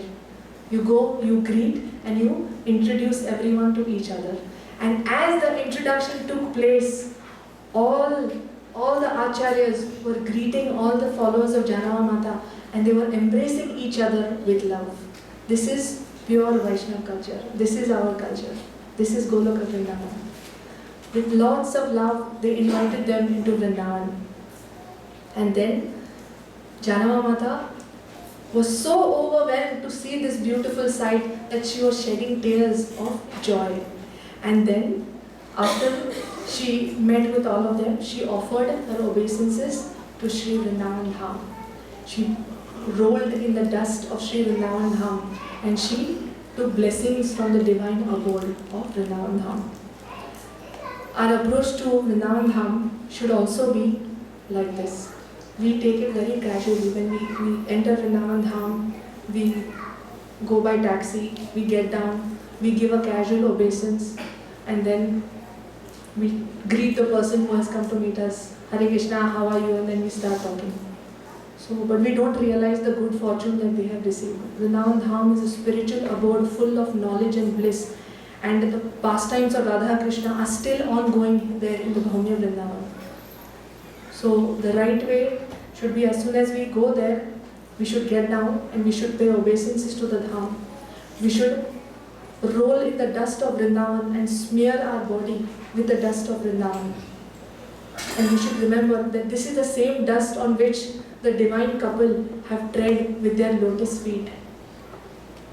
You go, you greet, and you introduce everyone to each other. And as the introduction took place, all the acharyas were greeting all the followers of JAHNAVA Mata, and they were embracing each other with love. This is pure Vaishnava culture. This is our culture. This is Goloka Vrindavan. With lots of love, they invited them into Vrindavan. And then JAHNAVA Mata was so overwhelmed to see this beautiful sight that she was shedding tears of joy. And then, after she met with all of them, she offered her obeisances to Sri Vrindavan Dham. She rolled in the dust of Sri Vrindavan Dham, and she took blessings from the divine abode of Vrindavan Dham. Our approach to Vrindavan Dham should also be like this. We take it very casually. When we enter Vrindavan Dham, we go by taxi, we get down, we give a casual obeisance, and then we greet the person who has come to meet us. Hare Krishna, how are you? And then we start talking. But we don't realize the good fortune that we have received. Vrindavan Dham is a spiritual abode full of knowledge and bliss. And the pastimes of Radha Krishna are still ongoing there in the Bhaumya Vrindavan. So the right way should be, as soon as we go there, we should get down and we should pay obeisances to the Dham. We should roll in the dust of Vrindavan and smear our body with the dust of Vrindavan. And we should remember that this is the same dust on which the divine couple have tread with their lotus feet.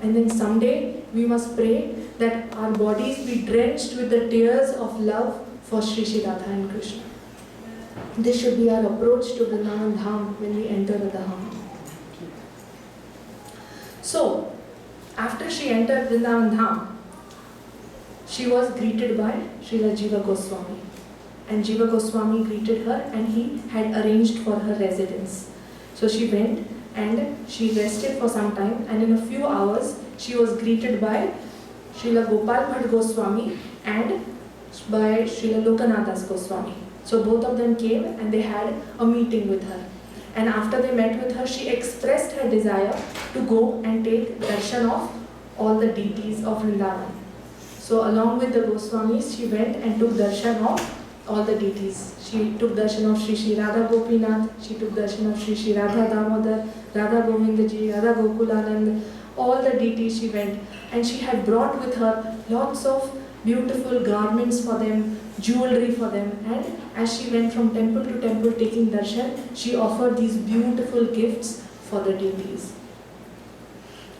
And then someday we must pray that our bodies be drenched with the tears of love for Sri Sri Radha and Krishna. This should be our approach to Vrindavan Dham when we enter the Dham. So, after she entered Vrindavan Dham, she was greeted by Srila Jiva Goswami. And Jiva Goswami greeted her and he had arranged for her residence. So she went and she rested for some time, and in a few hours she was greeted by Srila Gopal Bhatt Goswami and by Srila Lokanathas Goswami. So both of them came and they had a meeting with her. And after they met with her, she expressed her desire to go and take darshan of all the deities of Vrindavan. So along with the Goswamis, she went and took darshan of all the deities. She took darshan of Shri Shri Radha Gopinath, she took darshan of Shri Shri Radha Damodar, Radha Govindaji, Radha Gokulanand, all the deities she went. And she had brought with her lots of beautiful garments for them, jewelry for them, and as she went from temple to temple taking darshan, she offered these beautiful gifts for the deities.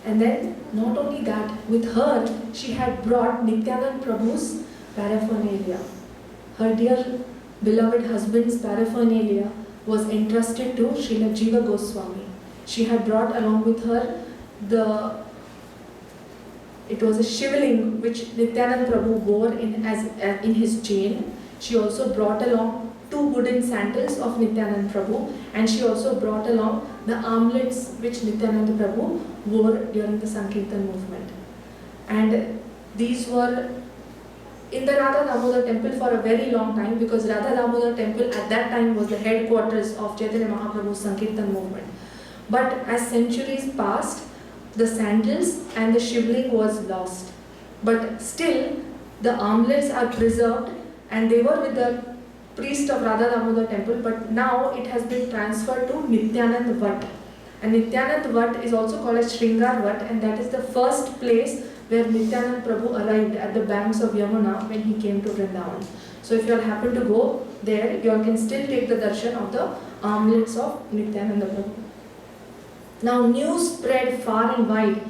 And then, not only that, with her, she had brought Nityananda Prabhu's paraphernalia. Her dear beloved husband's paraphernalia was entrusted to Srila Jiva Goswami. She had brought along with her it was a shivling which Nityananda Prabhu wore in his chain. She also brought along 2 wooden sandals of Nityananda Prabhu, and she also brought along the armlets which Nityananda Prabhu wore during the Sankirtan movement. And these were in the Radha Damodar temple for a very long time, because Radha Damodar temple at that time was the headquarters of Chaitanya Mahaprabhu's Sankirtan movement. But as centuries passed, the sandals and the shivling was lost. But still, the armlets are preserved, and they were with the priest of Radha Damodar temple, but now it has been transferred to Nityananda Vat. And Nityananda Vat is also called as Shringar Vat, and that is the first place where Nityananda Prabhu arrived at the banks of Yamuna when he came to Vrindavan. So if you all happen to go there, you all can still take the darshan of the armlets of Nityananda Prabhu. Now news spread far and wide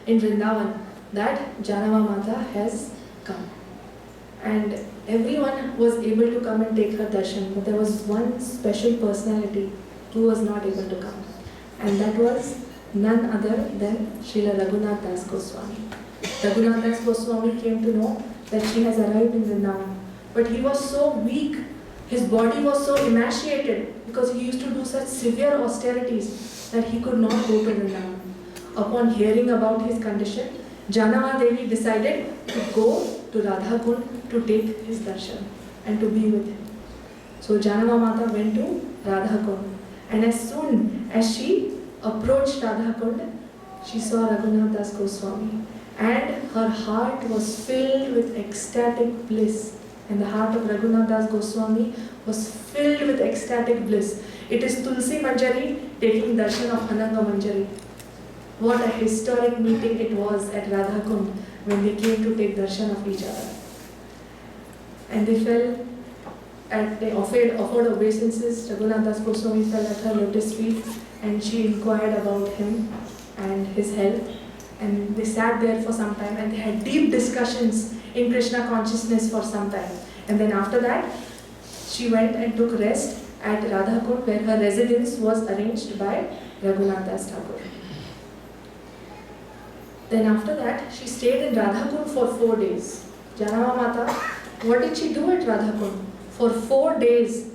in Vrindavan that jAHNAVA Mata has come. And everyone was able to come and take her darshan, but there was one special personality who was not able to come. And that was none other than Srila Raghunath Das Goswami. Raghunath Das Goswami came to know that she has arrived in Vrindavan. But he was so weak, his body was so emaciated because he used to do such severe austerities that he could not go to Vrindavan. Upon hearing about his condition, jAHNAVA Devi decided to go to Radha Kund to take his darshan and to be with him. So jAHNAVA Mata went to Radha Kund, and as soon as she approached Radha Kund, she saw Raghunath Das Goswami, and her heart was filled with ecstatic bliss. And the heart of Raghunath Das Goswami was filled with ecstatic bliss. It is Tulsi Manjari taking darshan of Ananga Manjari. What a historic meeting it was at Radha Kund when they came to take darshan of each other. And they offered obeisances. Raghunath Das Goswami fell at her lotus feet and she inquired about him and his health. And they sat there for some time and they had deep discussions in Krishna consciousness for some time. And then after that, she went and took rest at Radha Kund, where her residence was arranged by Raghunath Das Thakur. Then after that, she stayed in Radha Kund for 4 days. jAHNAVA Mata, what did she do at Radha Kund? For 4 days,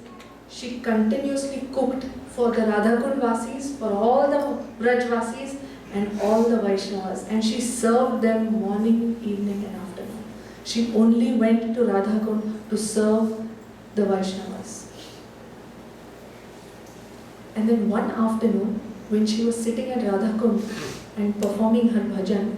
she continuously cooked for the Radha Kund Vasis, for all the Braj Vasis, and all the Vaishnavas, and she served them morning, evening and afternoon. She only went to Radha Kund to serve the Vaishnavas. And then one afternoon, when she was sitting at Radha Kund and performing her bhajan,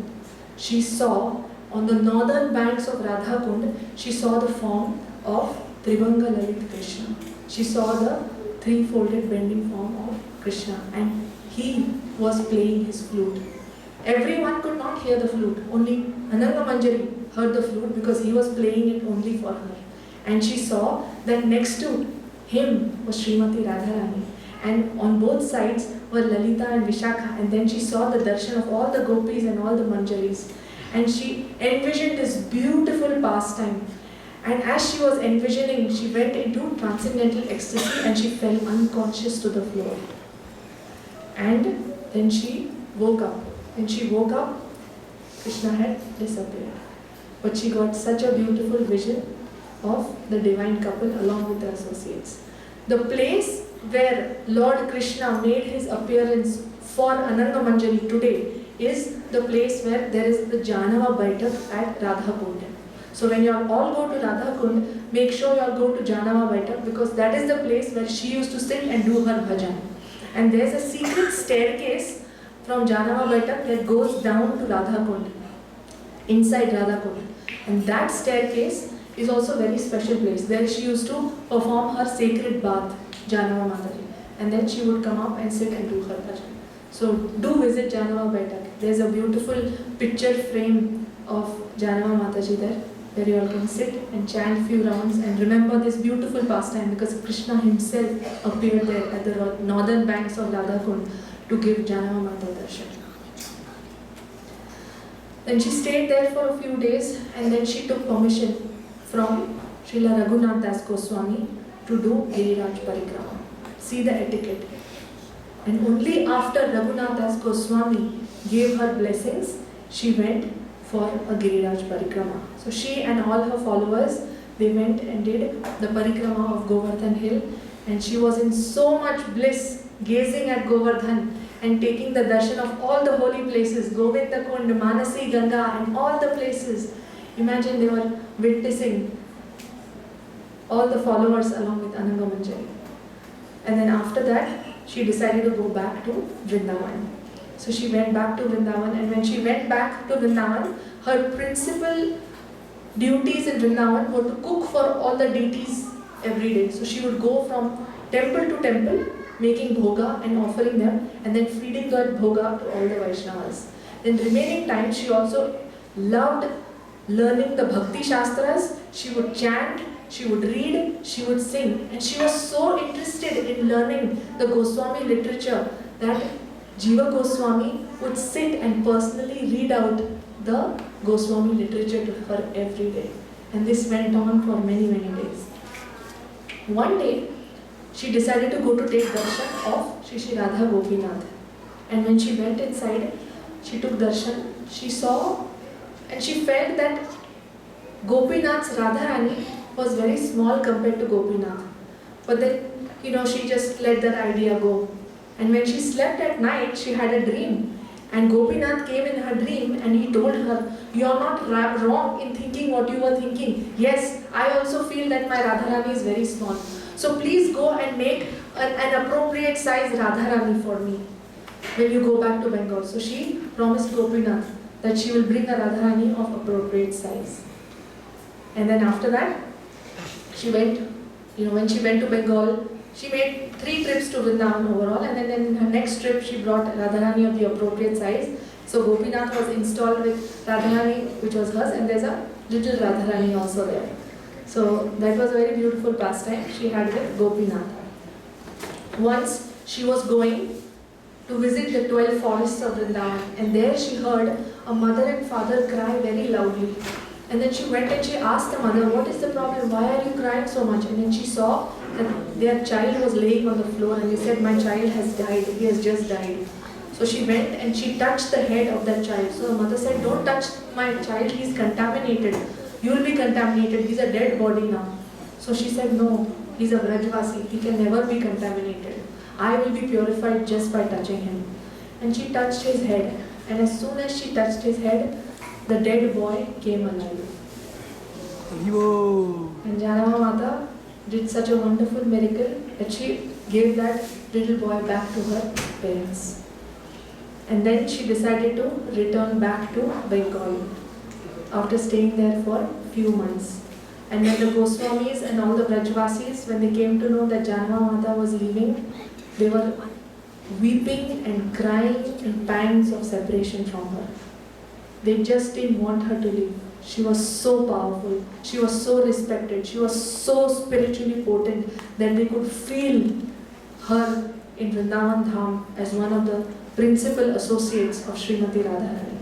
she saw on the northern banks of Radha Kund, she saw the form of Tribhanga Lalit Krishna. She saw the 3-folded bending form of Krishna, and he was playing his flute. Everyone could not hear the flute. Only Ananga Manjari heard the flute because he was playing it only for her. And she saw that next to him was Srimati Radharani. And on both sides were Lalita and Vishakha. And then she saw the darshan of all the gopis and all the manjaris. And she envisioned this beautiful pastime. And as she was envisioning, she went into transcendental ecstasy and she fell unconscious to the floor. And then she woke up. When she woke up, Krishna had disappeared. But she got such a beautiful vision of the divine couple along with the associates. The place where Lord Krishna made his appearance for Ananga Manjari today is the place where there is the jAHNAVA Baitak at Radhabhava. So when you all go to Radhakund, make sure you all go to jAHNAVA Baitak, because that is the place where she used to sit and do her bhajan. And there's a secret staircase from jAHNAVA Baitak that goes down to Radhakund, inside Radhakund. And that staircase is also a very special place where she used to perform her sacred bath, jAHNAVA Mataji. And then she would come up and sit and do her bhajan. So do visit jAHNAVA Baitak. There's a beautiful picture frame of jAHNAVA Mataji there, where you all can sit and chant few rounds and remember this beautiful pastime, because Krishna himself appeared there at the northern banks of Radhakund to give jAHNAVA Mata darshan. Then she stayed there for a few days, and then she took permission from Srila Raghunath Das Goswami to do Giriraj Parikrama. See the etiquette. And only after Raghunath Das Goswami gave her blessings, she went for a Giriraj Parikrama. So she and all her followers, they went and did the Parikrama of Govardhan Hill, and she was in so much bliss gazing at Govardhan and taking the darshan of all the holy places, Govinda Kund, Manasi, Ganga, and all the places. Imagine they were witnessing all the followers along with Ananga Manjari. And then after that, she decided to go back to Vrindavan. So she went back to Vrindavan, and when she went back to Vrindavan, her principal duties in Vrindavan were to cook for all the deities every day. So she would go from temple to temple, making bhoga and offering them, and then feeding that bhoga to all the Vaishnavas. Then remaining time, she also loved learning the Bhakti Shastras. She would chant, she would read, she would sing, and she was so interested in learning the Goswami literature that Jiva Goswami would sit and personally read out the Goswami literature to her every day. And this went on for many, many days. One day, she decided to go to take darshan of Shri Radha Gopinath. And when she went inside, she took darshan, she saw and she felt that Gopinath's Radharani was very small compared to Gopinath. But then, she just let that idea go. And when she slept at night, she had a dream. And Gopinath came in her dream and he told her, "You are not wrong in thinking what you were thinking. Yes, I also feel that my Radharani is very small. So please go and make an appropriate size Radharani for me when you go back to Bengal." So she promised Gopinath that she will bring a Radharani of appropriate size. And then after that, she went, when she went to Bengal, she made 3 trips to Vrindavan overall, and then in her next trip she brought Radharani of the appropriate size. So Gopinath was installed with Radharani, which was hers, and there's a little Radharani also there. So that was a very beautiful pastime she had with Gopinath. Once she was going to visit the 12 forests of Vrindavan, and there she heard a mother and father cry very loudly. And then she went and she asked the mother, "What is the problem? Why are you crying so much?" And then she saw that their child was laying on the floor, and they said, "My child has died, he has just died." So she went and she touched the head of that child. So the mother said, "Don't touch my child, he's contaminated. You will be contaminated, he's a dead body now." So she said, "No, he's a Vrajvasi, he can never be contaminated. I will be purified just by touching him." And she touched his head, and as soon as she touched his head, the dead boy came alive. And jAHNAVA Mata did such a wonderful miracle that she gave that little boy back to her parents. And then she decided to return back to Bengal after staying there for few months. And when the Goswamis and all the Vrajvasis, when they came to know that jAHNAVA Mata was leaving, they were weeping and crying in pangs of separation from her. They just didn't want her to leave. She was so powerful, she was so respected, she was so spiritually potent that they could feel her in Vrindavan Dham as one of the principal associates of Srimati Radharani.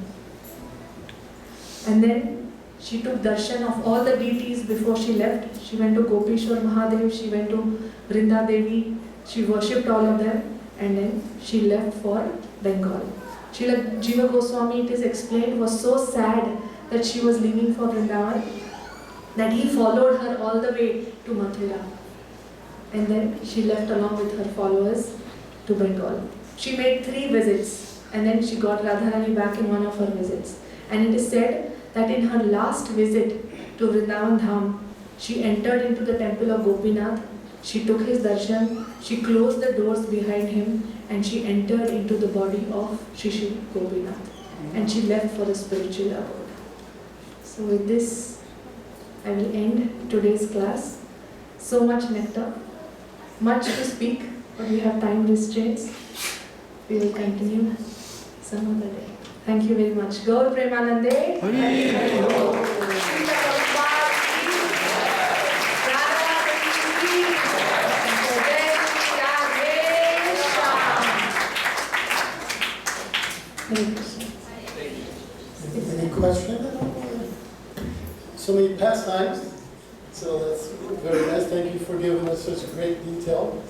And then she took darshan of all the deities before she left. She went to Gopishwar Mahadev, she went to Vrinda Devi, she worshipped all of them, and then she left for Bengal. Srila Jiva Goswami, it is explained, was so sad that she was leaving for Vrindavan that he followed her all the way to Mathura. And then she left along with her followers to Bengal. She made 3 visits and then she got Radharani back in one of her visits. And it is said that in her last visit to Vrindavan Dham, she entered into the temple of Gopinath, she took his darshan, she closed the doors behind him and she entered into the body of Shri Gopinath. And she left for the spiritual abode. So with this, I will end today's class. So much nectar, much to speak, but we have time restraints. We will continue some other day. Thank you very much. Gaur Premanande. Any questions? So many pastimes. So that's very nice. Thank you for giving us such great detail.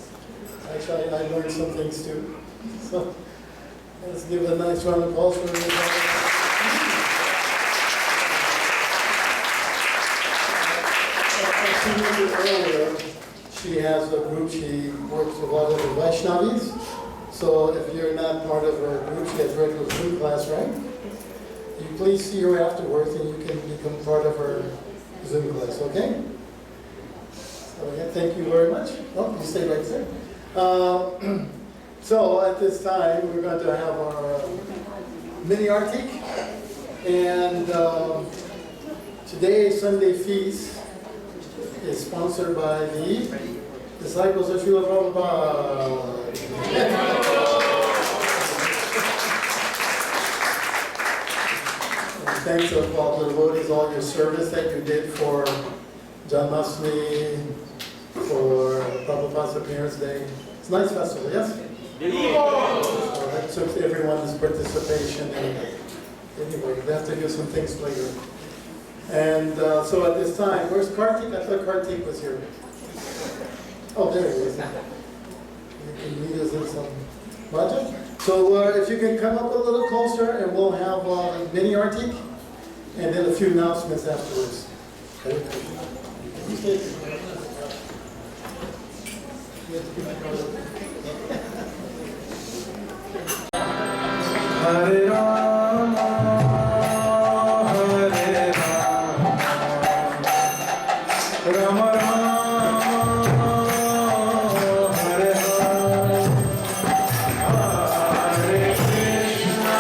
Actually, I learned some things too. So let's give a nice round of applause for everybody. Earlier, she has a group, she works with a lot of the Vaishnavis. So if you're not part of her group, she has regular Zoom class, right? You please see her afterwards and you can become part of her Zoom class, okay? So again, thank you very much. Oh, you stay right there. So at this time, we're going to have our mini artik. And today's Sunday feast is sponsored by the disciples of Srila Prabhupada. Thanks to all the devotees, all your service that you did for Janmashtami, for Prabhupada's appearance day. It's a nice festival, yes? So that took everyone's participation. And anyway, we have to do some things later. And so at this time, where's Kartik? I thought Kartik was here. Oh, there he is. He can meet us in some budget. So if you can come up a little closer, and we'll have mini artik, and then a few announcements afterwards. Hare Rama, Hare Rama, Rama Rama, Hare Hare, Hare Krishna,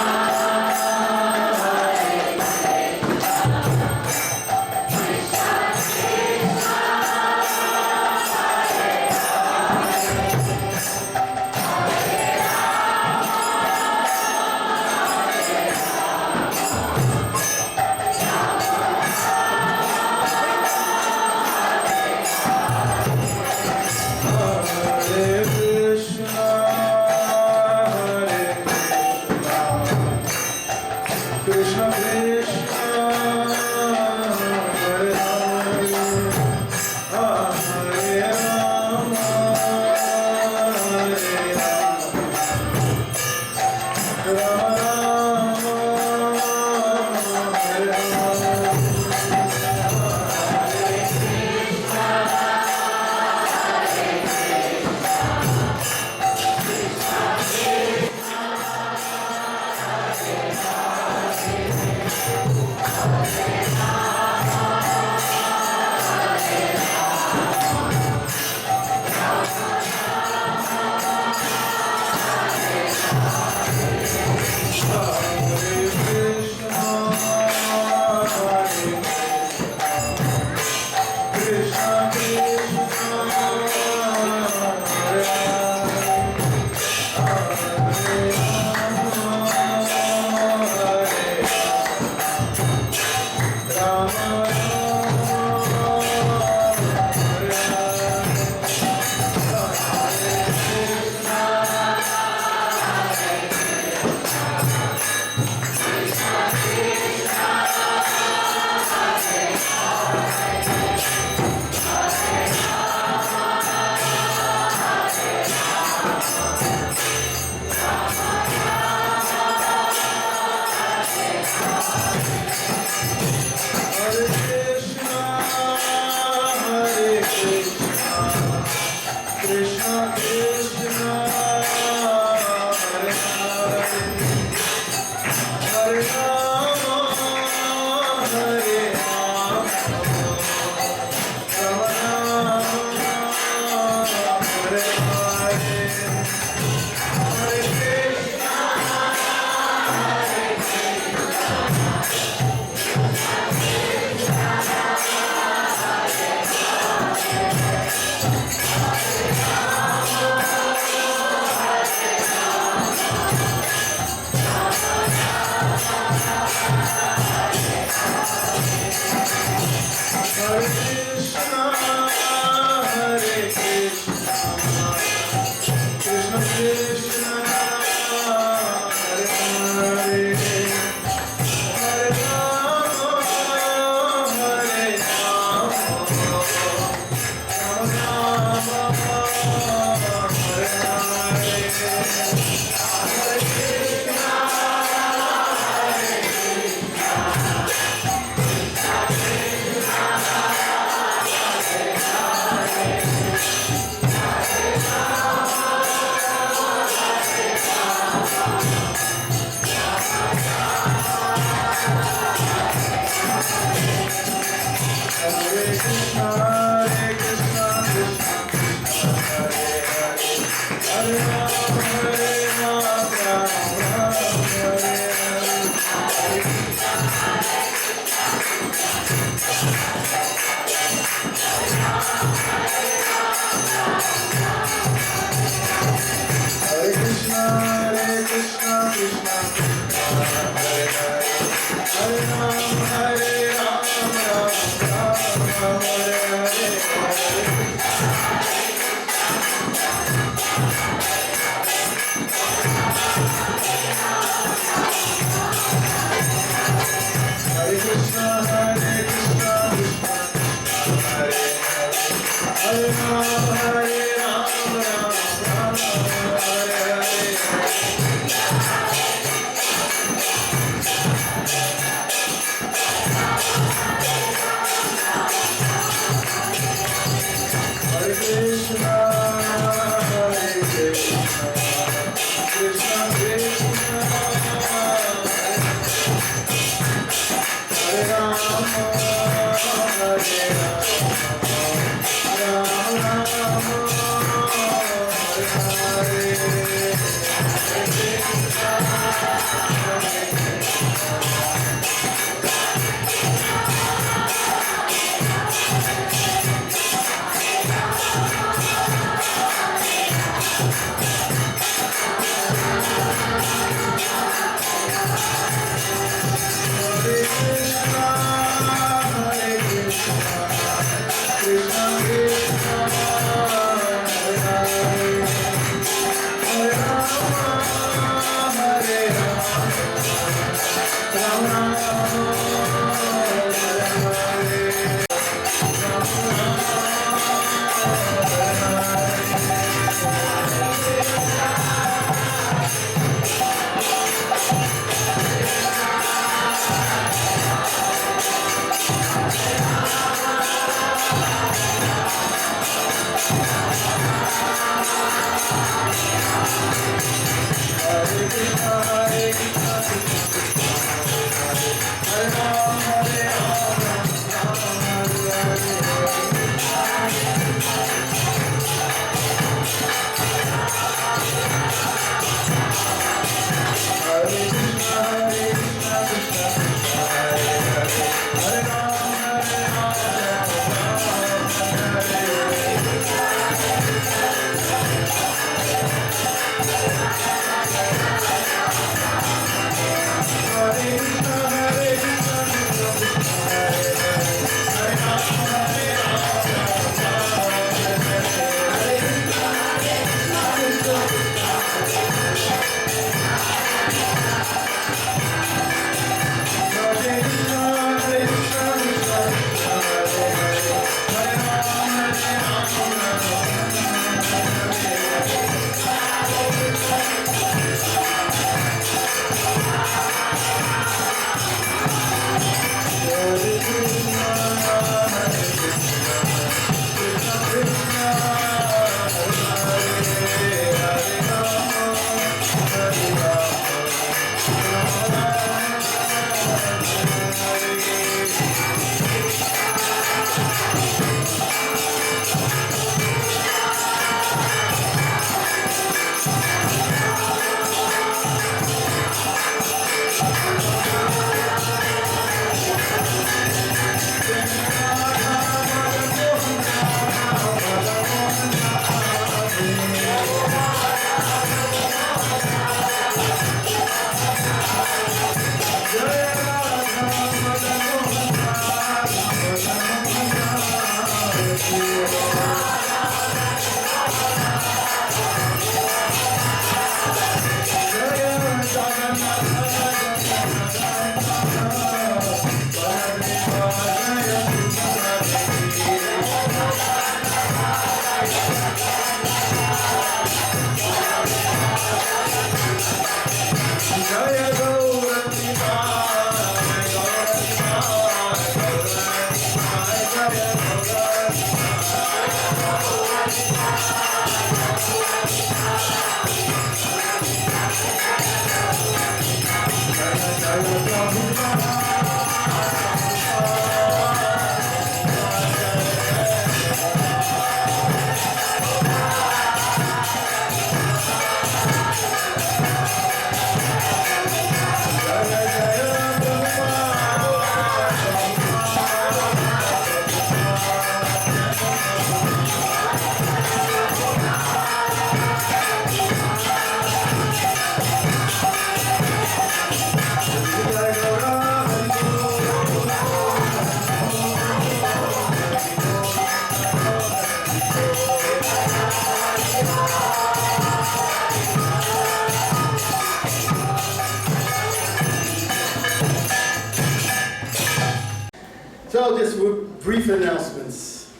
announcements.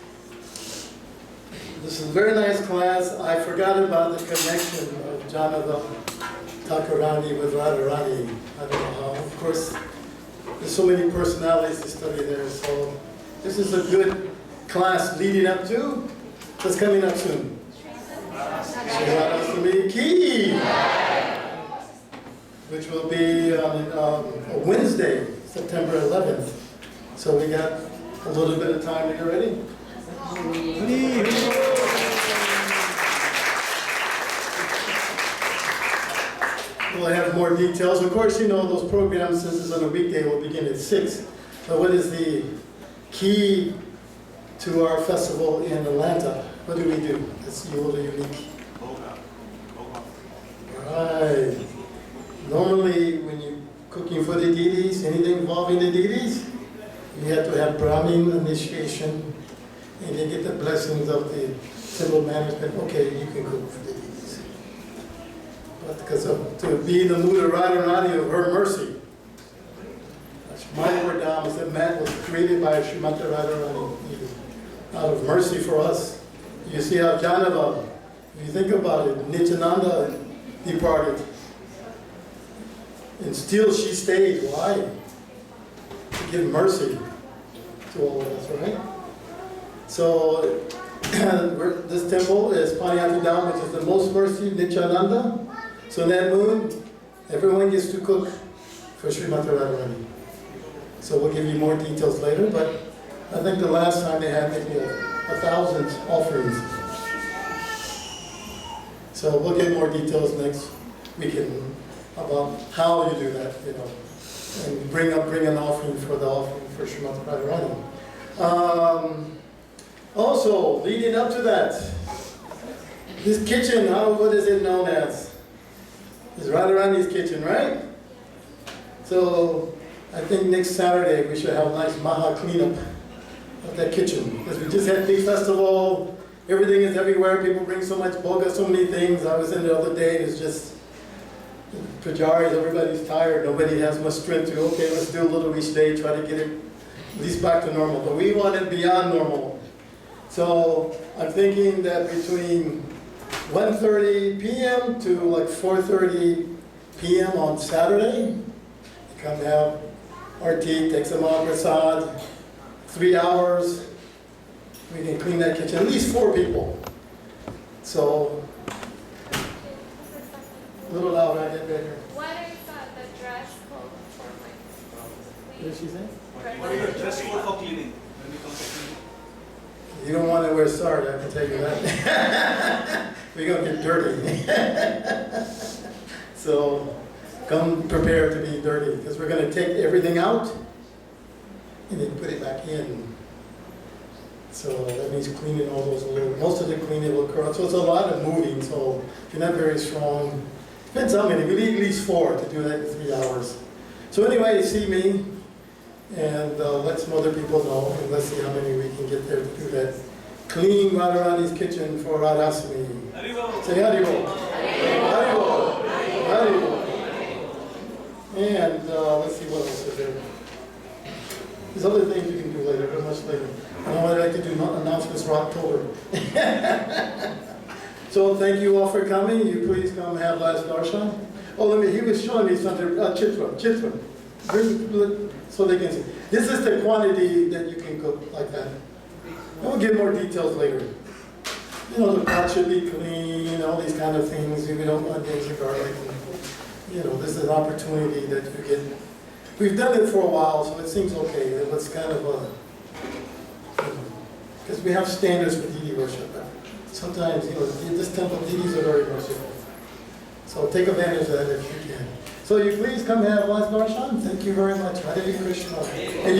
This is a very nice class. I forgot about the connection of jAHNAVA, THAKURANI with Radharani. I don't know how. Of course, there's so many personalities to study there, so this is a good class leading up to what's coming up soon. Ki, which will be on Wednesday, September 11th. So we got a little bit of time to get ready. We'll have more details. Of course, you know, those programs, since it's on a weekday, will begin at 6. So what is the key to our festival in Atlanta? What do we do? It's a little unique. Right. Normally, when you're cooking for the deities, anything involving the deities, you have to have Brahmin initiation, and you get the blessings of the temple management. Okay, you can cook for the deities. But because to be in the mood of Radharani, of her mercy, my Vardham is that man was created by Srimati Radharani out of mercy for us. You see how jAHNAVA, if you think about it, NITYANANDA departed. And still she stayed. Why? To give mercy to all of us, right? So this temple is Panayati Dham, which is the most mercy, Nityananda. So in that moon, everyone gets to cook for Srimati Radharani. So we'll give you more details later, but I think the last time they had maybe 1,000 offerings. So we'll get more details next weekend about how you do that, you know, and bring an offering for Srimati Radharani. Also, leading up to that, this kitchen, what is it known as? It's Radharani's kitchen, right? So I think next Saturday we should have a nice Maha cleanup of that kitchen, because we just had big festival. Everything is everywhere. People bring so much boga, so many things. I was in the other day, it's just pujaris, everybody's tired. Nobody has much strength to, okay, let's do a little each day, try to get it at least back to normal. But we want it beyond normal. So I'm thinking that between 1:30 p.m. to like 4:30 p.m. on Saturday, you come have our tea, take some prasad, 3 hours. We can clean that kitchen, at least 4 people. So, a little loud, I get better. What is the dress code for like? What did she say? What is the dress code for cleaning? When you come to cleaning? You don't want to wear sari, I can tell you that. We're going to get dirty. So, come prepared to be dirty, because we're going to take everything out and then put it back in. So that means cleaning all those little, most of the cleaning will occur. So it's a lot of moving, so if you're not very strong, depends how many, we need at least 4 to do that in 3 hours. So anyway, you see me, and let some other people know, and let's see how many we can get there to do that. Clean Radharani's kitchen for Radhasmi. Say Haribo. Haribo. Haribo. And let's see what else is there. There's other things you can do later, but much later. I know I'd like to do announcements for October. So thank you all for coming. You please come have last darshan. Oh, he was showing me something, chitra. So they can see. This is the quantity that you can cook like that. And we'll get more details later. You know, the pot should be clean, all these kind of things. We don't want things of garlic. And, you know, this is an opportunity that you get. We've done it for a while, so it seems okay. It's kind of a, because we have standards for deity worship. Sometimes, you know, this temple deities are very merciful. So take advantage of that if you can. So you please come have last darshan. Thank you very much. Hare Krishna. And